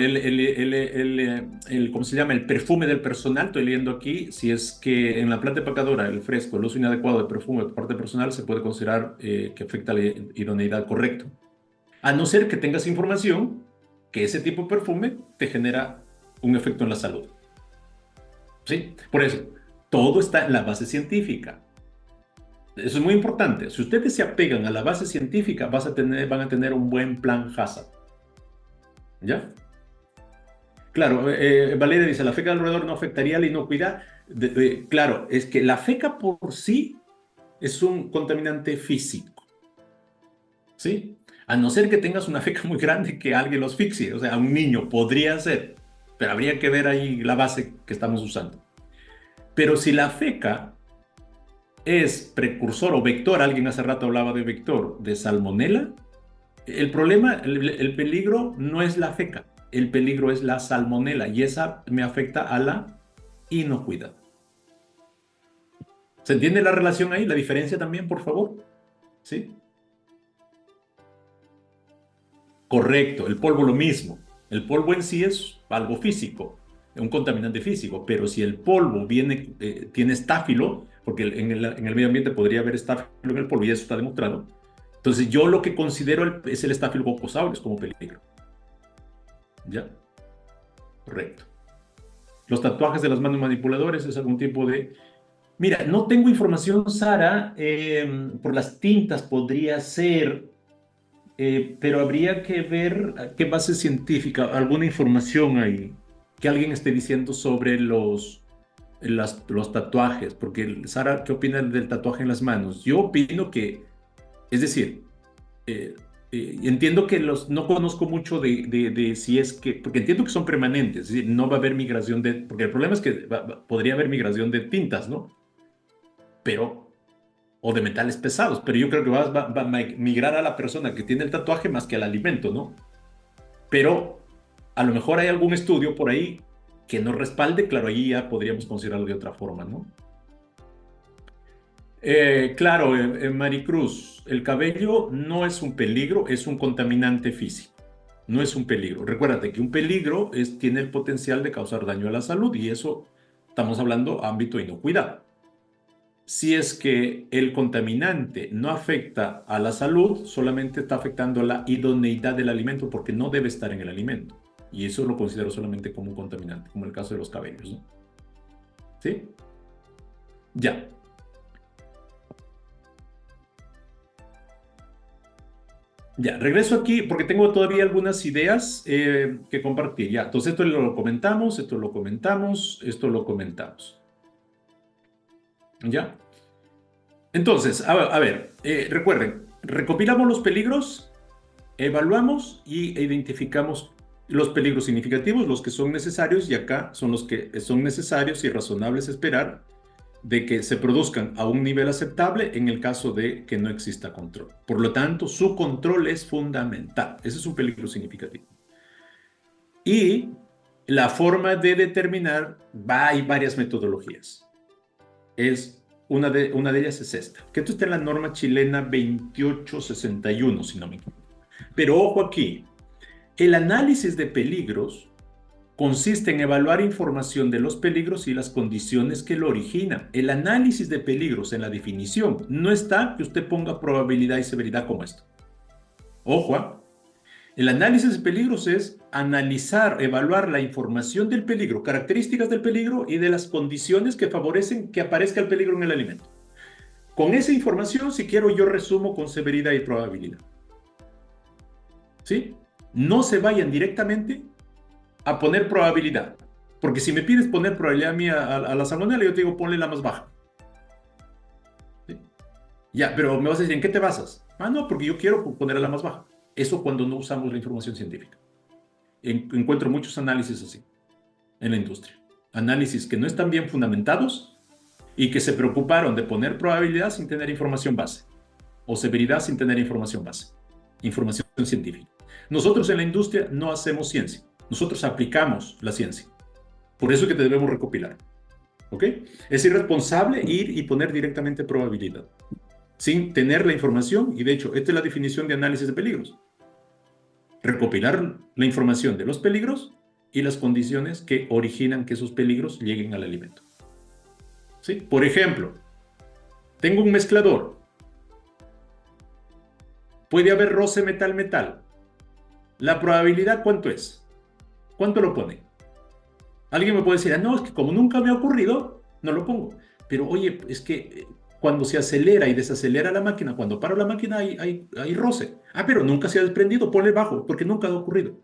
¿cómo se llama? El perfume del personal, estoy leyendo aquí, si es que en la planta empacadora, el fresco, el uso inadecuado de perfume por parte del personal se puede considerar que afecta la idoneidad, correcto. A no ser que tengas información que ese tipo de perfume te genera un efecto en la salud. ¿Sí? Por eso, todo está en la base científica. Eso es muy importante. Si ustedes se apegan a la base científica, van a tener un buen plan HACCP. ¿Ya? Claro, Valeria dice, la feca alrededor no afectaría la inocuidad. Claro, es que la feca por sí es un contaminante físico, ¿sí? A no ser que tengas una feca muy grande que alguien lo asfixie, o sea, un niño podría ser, pero habría que ver ahí la base que estamos usando. Pero si la feca es precursor o vector, alguien hace rato hablaba de vector, de salmonela, el problema, el peligro no es la feca, el peligro es la salmonela y esa me afecta a la inocuidad. ¿Se entiende la relación ahí? ¿La diferencia también, por favor? ¿Sí? Correcto, el polvo lo mismo. El polvo en sí es algo físico, un contaminante físico, pero si el polvo tiene estáfilo, porque en el medio ambiente podría haber estáfilo en el polvo y eso está demostrado, entonces yo lo que considero es el Staphylococcus aureus como peligro. ¿Ya? Correcto. Los tatuajes de las manos manipuladores es algún tipo de... Mira, no tengo información, Sara, por las tintas podría ser, pero habría que ver qué base científica, alguna información ahí, que alguien esté diciendo sobre los tatuajes, porque Sara, ¿qué opina del tatuaje en las manos? Yo opino que, es decir, eh, entiendo que no conozco mucho de si es que, porque entiendo que son permanentes, es decir, no va a haber migración porque el problema es que podría haber migración de tintas, ¿no? Pero, o de metales pesados, pero yo creo que va a migrar a la persona que tiene el tatuaje más que al alimento, ¿no? Pero a lo mejor hay algún estudio por ahí que nos respalde, claro, ahí ya podríamos considerarlo de otra forma, ¿no? Claro, Maricruz, el cabello no es un peligro, es un contaminante físico. No es un peligro. Recuérdate que un peligro tiene el potencial de causar daño a la salud y eso estamos hablando ámbito de inocuidad. Si es que el contaminante no afecta a la salud, solamente está afectando la idoneidad del alimento porque no debe estar en el alimento. Y eso lo considero solamente como un contaminante, como el caso de los cabellos, ¿no? ¿Sí? Ya. Ya, regreso aquí porque tengo todavía algunas ideas que compartir. Ya, entonces esto lo comentamos, esto lo comentamos, esto lo comentamos. ¿Ya? Entonces, a ver, recuerden, recopilamos los peligros, evaluamos e identificamos los peligros significativos, los que son necesarios, y acá son los que son necesarios y razonables esperar de que se produzcan a un nivel aceptable en el caso de que no exista control. Por lo tanto, su control es fundamental. Ese es un peligro significativo. Y la forma de determinar, hay varias metodologías. Una de ellas es esta, que esto está en la norma chilena 2861, si no me equivoco. Pero ojo aquí, el análisis de peligros consiste en evaluar información de los peligros y las condiciones que lo originan. El análisis de peligros en la definición no está que usted ponga probabilidad y severidad como esto. Ojo, ¿eh? El análisis de peligros es analizar, evaluar la información del peligro, características del peligro y de las condiciones que favorecen que aparezca el peligro en el alimento. Con esa información, si quiero, yo resumo con severidad y probabilidad. ¿Sí? No se vayan directamente a poner probabilidad. Porque si me pides poner probabilidad mía a la salmonela, yo te digo, ponle la más baja. ¿Sí? Ya, pero me vas a decir, ¿en qué te basas? Ah, no, porque yo quiero ponerla la más baja. Eso cuando no usamos la información científica. Encuentro muchos análisis así en la industria. Análisis que no están bien fundamentados y que se preocuparon de poner probabilidad sin tener información base. O severidad sin tener información base. Información científica. Nosotros en la industria no hacemos ciencia. Nosotros aplicamos la ciencia. Por eso es que te debemos recopilar. ¿Ok? Es irresponsable ir y poner directamente probabilidad, sin tener la información, y de hecho, esta es la definición de análisis de peligros. Recopilar la información de los peligros y las condiciones que originan que esos peligros lleguen al alimento. ¿Sí? Por ejemplo, tengo un mezclador. Puede haber roce metal-metal. ¿La probabilidad cuánto es? ¿Cuánto lo pone? Alguien me puede decir, no, es que como nunca me ha ocurrido, no lo pongo. Pero oye, es que cuando se acelera y desacelera la máquina, cuando paro la máquina hay roce. Pero nunca se ha desprendido, ponle bajo, porque nunca ha ocurrido.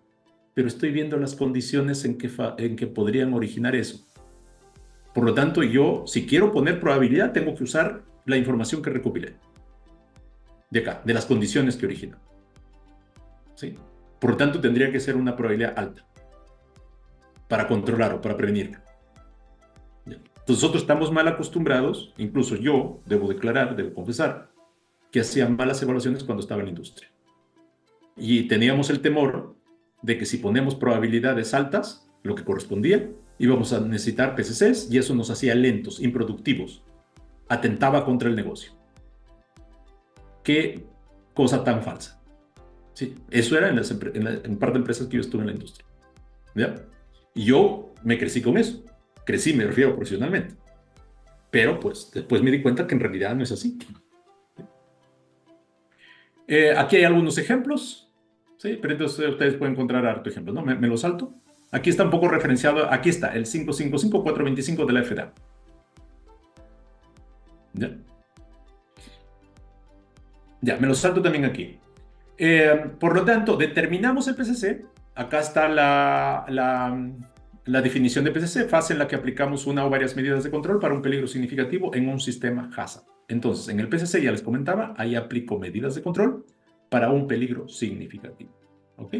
Pero estoy viendo las condiciones en que podrían originar eso. Por lo tanto, yo, si quiero poner probabilidad, tengo que usar la información que recopilé. De acá, de las condiciones que originan. ¿Sí? Por lo tanto, tendría que ser una probabilidad alta para controlar o para prevenir. Entonces, nosotros estamos mal acostumbrados, incluso yo debo declarar, debo confesar, que hacía malas evaluaciones cuando estaba en la industria. Y teníamos el temor de que si ponemos probabilidades altas, lo que correspondía, íbamos a necesitar PCCs y eso nos hacía lentos, improductivos, atentaba contra el negocio. Qué cosa tan falsa. Sí, eso era en un par de empresas que yo estuve en la industria. ¿Ya? Y yo me crecí con eso. Crecí, me refiero profesionalmente. Pero pues después me di cuenta que en realidad no es así. Aquí hay algunos ejemplos, ¿sí? Pero entonces ustedes pueden encontrar harto ejemplo, ¿no? Me lo salto. Aquí está un poco referenciado, aquí está, el 555-425 de la FDA. ¿Ya? Ya, me lo salto también aquí. Por lo tanto, determinamos el PCC. Acá está la definición de PCC, fase en la que aplicamos una o varias medidas de control para un peligro significativo en un sistema HACCP. Entonces, en el PCC, ya les comentaba, ahí aplico medidas de control para un peligro significativo. ¿Ok?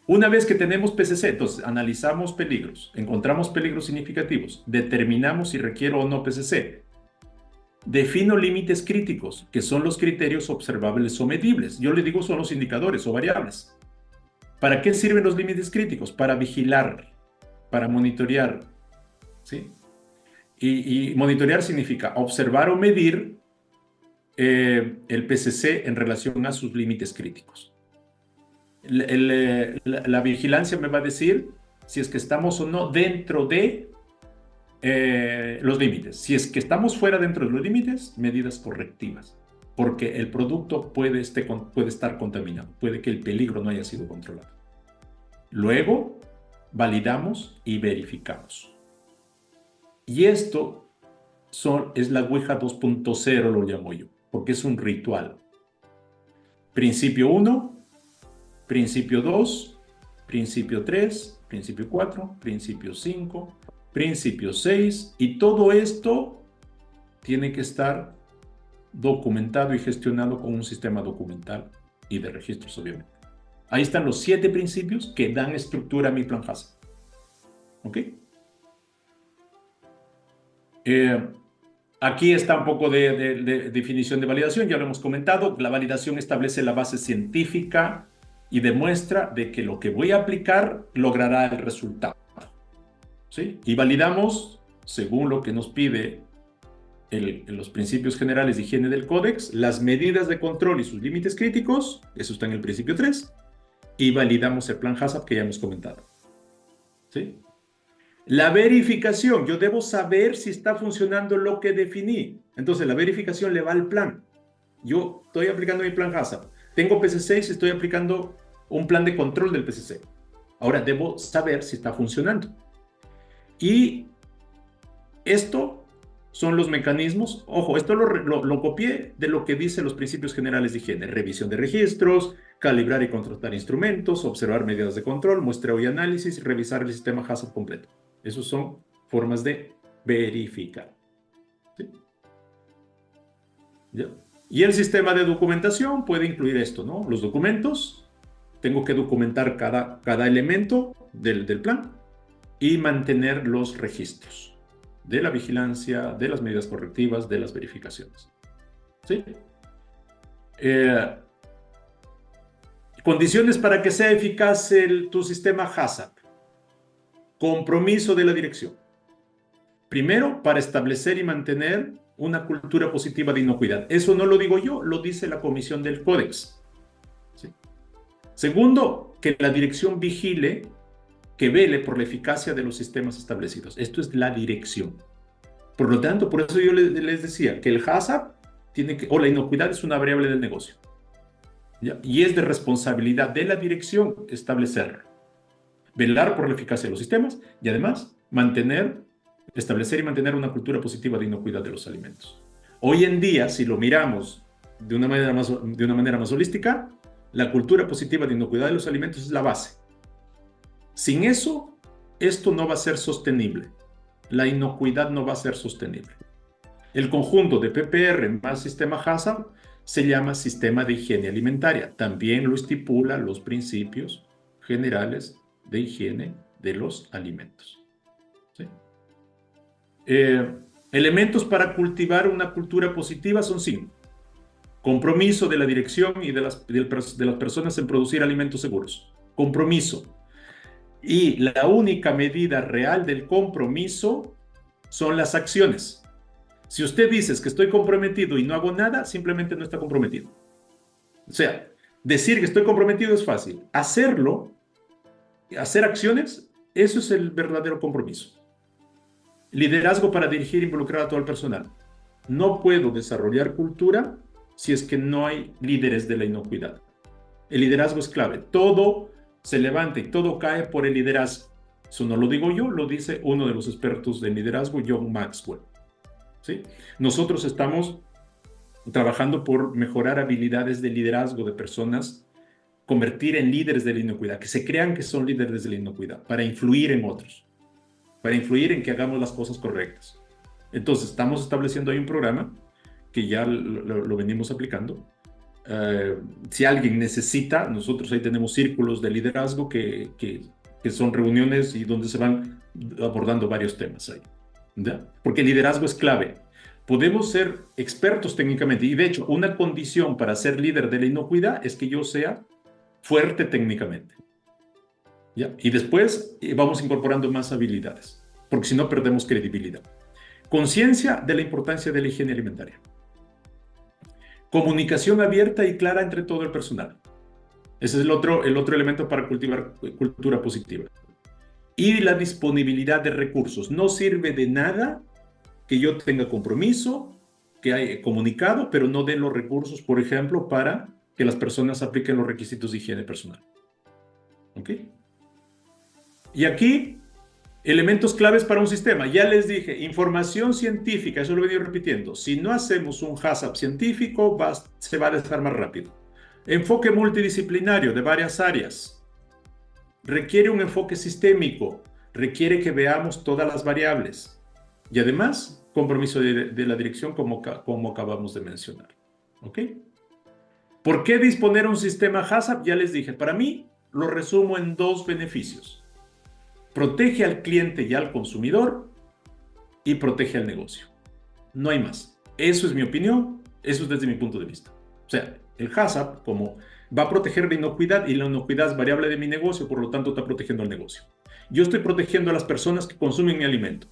Una vez que tenemos PCC, entonces analizamos peligros, encontramos peligros significativos, determinamos si requiero o no PCC. Defino límites críticos, que son los criterios observables o medibles. Yo le digo son los indicadores o variables. ¿Para qué sirven los límites críticos? Para vigilar, para monitorear. ¿Sí? Y monitorear significa observar o medir el PCC en relación a sus límites críticos. La vigilancia me va a decir si es que estamos o no dentro de los límites. Si es que estamos fuera dentro de los límites, medidas correctivas, porque el producto puede estar contaminado, puede que el peligro no haya sido controlado. Luego, validamos y verificamos. Y esto es la Ouija 2.0, lo llamo yo, porque es un ritual. Principio 1, principio 2, principio 3, principio 4, principio 5, principio 6, y todo esto tiene que estar documentado y gestionado con un sistema documental y de registros, obviamente. Ahí están los 7 principios que dan estructura a mi plan HACCP. ¿Ok? Aquí está un poco de definición de validación, ya lo hemos comentado. La validación establece la base científica y demuestra de que lo que voy a aplicar logrará el resultado. ¿Sí? Y validamos, según lo que nos pide los principios generales de higiene del Códex, las medidas de control y sus límites críticos, eso está en el principio 3, y validamos el plan HACCP que ya hemos comentado. ¿Sí? La verificación, yo debo saber si está funcionando lo que definí. Entonces, la verificación le va al plan. Yo estoy aplicando mi plan HACCP. Tengo PCC y estoy aplicando un plan de control del PCC. Ahora, debo saber si está funcionando. Y esto son los mecanismos. Ojo, esto lo copié de lo que dicen los principios generales de higiene. Revisión de registros, calibrar y contrastar instrumentos, observar medidas de control, muestreo y análisis, revisar el sistema HACCP completo. Esas son formas de verificar. ¿Sí? ¿Ya? Y el sistema de documentación puede incluir esto, ¿no? Los documentos, tengo que documentar cada elemento del plan y mantener los registros de la vigilancia, de las medidas correctivas, de las verificaciones. ¿Sí? Condiciones para que sea eficaz tu sistema HACCP. Compromiso de la dirección. Primero, para establecer y mantener una cultura positiva de inocuidad. Eso no lo digo yo, lo dice la Comisión del Códex. ¿Sí? Segundo, que la dirección vigile, que vele por la eficacia de los sistemas establecidos. Esto es la dirección. Por lo tanto, por eso yo les decía que el HACCP o la inocuidad es una variable del negocio. ¿ya? Y es de responsabilidad de la dirección establecerlo, velar por la eficacia de los sistemas y además establecer y mantener una cultura positiva de inocuidad de los alimentos. Hoy en día, si lo miramos de una manera más holística, la cultura positiva de inocuidad de los alimentos es la base. Sin eso, esto no va a ser sostenible. La inocuidad no va a ser sostenible. El conjunto de PPR más sistema HACCP se llama sistema de higiene alimentaria. También lo estipula los principios generales de higiene de los alimentos. ¿Sí? Elementos para cultivar una cultura positiva son 5. Compromiso de la dirección y de las personas en producir alimentos seguros. Compromiso. Y la única medida real del compromiso son las acciones. Si usted dice que estoy comprometido y no hago nada, simplemente no está comprometido. O sea, decir que estoy comprometido es fácil. Hacerlo, hacer acciones, eso es el verdadero compromiso. Liderazgo para dirigir e involucrar a todo el personal. No puedo desarrollar cultura si es que no hay líderes de la inocuidad. El liderazgo es clave. Todo se levanta y todo cae por el liderazgo. Eso no lo digo yo, lo dice uno de los expertos en liderazgo, John Maxwell. ¿Sí? Nosotros estamos trabajando por mejorar habilidades de liderazgo de personas, convertir en líderes de la inocuidad, que se crean que son líderes de la inocuidad, para influir en otros, para influir en que hagamos las cosas correctas. Entonces, estamos estableciendo ahí un programa que ya lo venimos aplicando. Si alguien necesita, nosotros ahí tenemos círculos de liderazgo que son reuniones y donde se van abordando varios temas ahí. ¿Ya? Porque el liderazgo es clave. Podemos ser expertos técnicamente y de hecho una condición para ser líder de la inocuidad es que yo sea fuerte técnicamente. ¿Ya? Y después vamos incorporando más habilidades, porque si no perdemos credibilidad. Conciencia de la importancia de la higiene alimentaria. Comunicación abierta y clara entre todo el personal. Ese es el otro elemento para cultivar cultura positiva. Y la disponibilidad de recursos. No sirve de nada que yo tenga compromiso, que haya comunicado, pero no dé los recursos, por ejemplo, para que las personas apliquen los requisitos de higiene personal. ¿Ok? Y aquí, elementos claves para un sistema. Ya les dije, información científica, eso lo he venido repitiendo. Si no hacemos un HACCP científico, se va a desarmar rápido. Enfoque multidisciplinario de varias áreas. Requiere un enfoque sistémico, requiere que veamos todas las variables y además compromiso de la dirección como acabamos de mencionar. ¿Ok? ¿Por qué disponer un sistema HACCP? Ya les dije, para mí lo resumo en 2 beneficios. Protege al cliente y al consumidor y protege al negocio. No hay más. Eso es mi opinión, eso es desde mi punto de vista. O sea, el HACCP como va a proteger la inocuidad y la inocuidad es variable de mi negocio, por lo tanto está protegiendo al negocio. Yo estoy protegiendo a las personas que consumen mi alimento.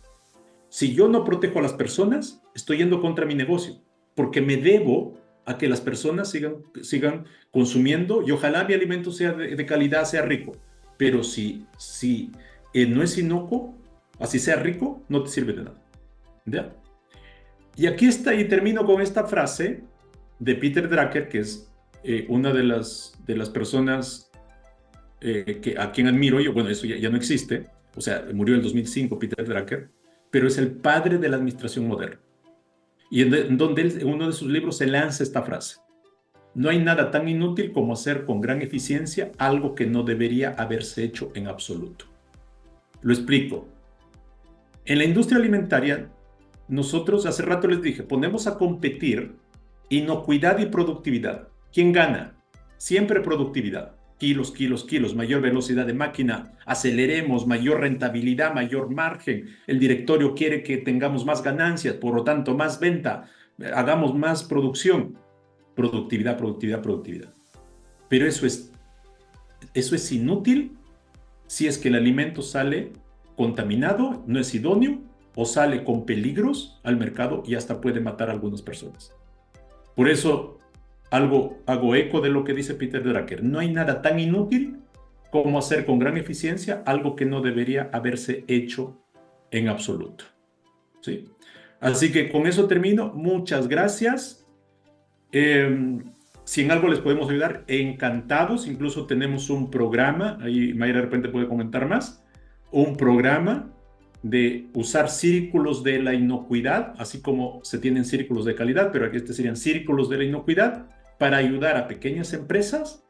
Si yo no protejo a las personas, estoy yendo contra mi negocio, porque me debo a que las personas sigan consumiendo y ojalá mi alimento sea de calidad, sea rico. Pero si no es inocuo, así sea rico, no te sirve de nada. ¿Ya? Y aquí está, y termino con esta frase de Peter Drucker, que es una de las personas a quien admiro yo. Bueno, eso ya no existe, o sea, murió en 2005 Peter Drucker, pero es el padre de la administración moderna. Y en donde en uno de sus libros se lanza esta frase: no hay nada tan inútil como hacer con gran eficiencia algo que no debería haberse hecho en absoluto. Lo explico. En la industria alimentaria, nosotros hace rato les dije, ponemos a competir inocuidad y productividad. ¿Quién gana? Siempre productividad. Kilos, kilos, kilos, mayor velocidad de máquina, aceleremos, mayor rentabilidad, mayor margen. El directorio quiere que tengamos más ganancias, por lo tanto, más venta, hagamos más producción. Productividad, productividad, productividad. Pero eso es inútil si es que el alimento sale contaminado, no es idóneo, o sale con peligros al mercado y hasta puede matar a algunas personas. Por eso hago eco de lo que dice Peter Drucker. No hay nada tan inútil como hacer con gran eficiencia algo que no debería haberse hecho en absoluto. ¿Sí? Así que con eso termino. Muchas gracias. Si en algo les podemos ayudar, encantados. Incluso tenemos un programa, ahí Mayra de repente puede comentar más, un programa de usar círculos de la inocuidad, así como se tienen círculos de calidad, pero aquí este serían círculos de la inocuidad para ayudar a pequeñas empresas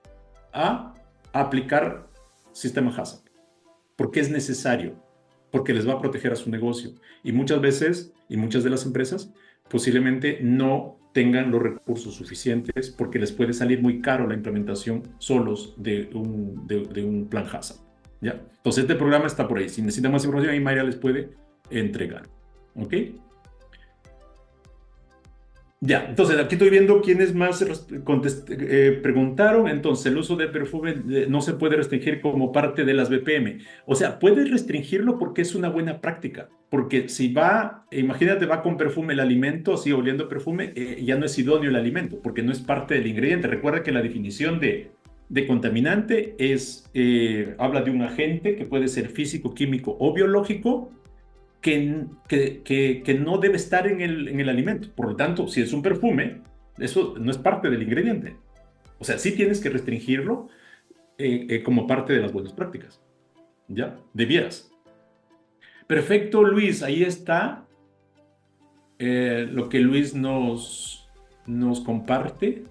a aplicar sistema HACCP, porque es necesario, porque les va a proteger a su negocio. Y muchas veces, y muchas de las empresas, posiblemente no tengan los recursos suficientes porque les puede salir muy caro la implementación solos de un plan HACCP. ¿Ya? Entonces, este programa está por ahí. Si necesitan más información, ahí Mayra les puede entregar. ¿Ok? Ya, entonces aquí estoy viendo quiénes más preguntaron. Entonces, el uso de perfume no se puede restringir como parte de las BPM. O sea, puedes restringirlo porque es una buena práctica. Porque si va, imagínate, va con perfume el alimento, así oliendo perfume, ya no es idóneo el alimento porque no es parte del ingrediente. Recuerda que la definición de contaminante habla de un agente que puede ser físico, químico o biológico que no debe estar en el alimento. Por lo tanto, si es un perfume, eso no es parte del ingrediente. O sea, sí tienes que restringirlo como parte de las buenas prácticas. ¿Ya? Debieras. Perfecto, Luis. Ahí está lo que Luis nos comparte.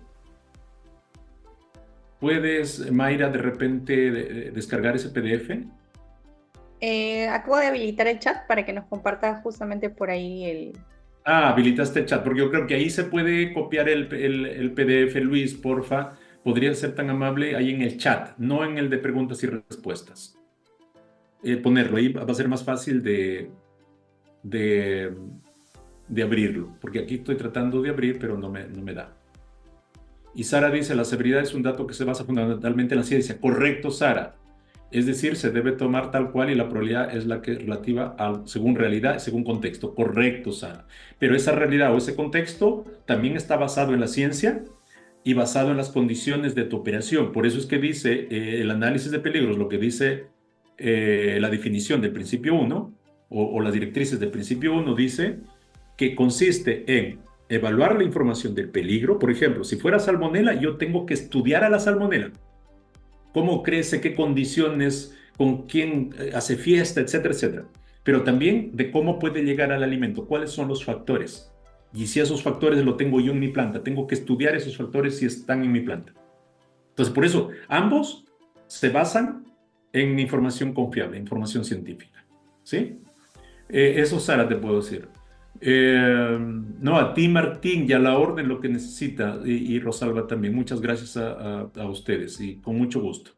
¿Puedes, Mayra, de repente descargar ese PDF? Acabo de habilitar el chat para que nos comparta justamente por ahí el... Habilitaste el chat, porque yo creo que ahí se puede copiar el PDF, Luis, porfa. Podría ser tan amable ahí en el chat, no en el de preguntas y respuestas. Ponerlo ahí va a ser más fácil de, de abrirlo, porque aquí estoy tratando de abrir, pero no me da. Y Sara dice, la severidad es un dato que se basa fundamentalmente en la ciencia. Correcto, Sara. Es decir, se debe tomar tal cual y la probabilidad es la que es relativa según realidad, según contexto. Correcto, Sara. Pero esa realidad o ese contexto también está basado en la ciencia y basado en las condiciones de tu operación. Por eso es que dice el análisis de peligros, lo que dice la definición del principio 1 o las directrices del principio 1 dice que consiste en evaluar la información del peligro. Por ejemplo, si fuera salmonela, yo tengo que estudiar a la salmonela. Cómo crece, qué condiciones, con quién hace fiesta, etcétera, etcétera. Pero también de cómo puede llegar al alimento, cuáles son los factores. Y si esos factores lo tengo yo en mi planta, tengo que estudiar esos factores si están en mi planta. Entonces, por eso, ambos se basan en información confiable, información científica. ¿Sí? Eso, Sara, te puedo decir. No, a ti, Martín, y a la orden lo que necesita, y Rosalba también. Muchas gracias a ustedes y con mucho gusto.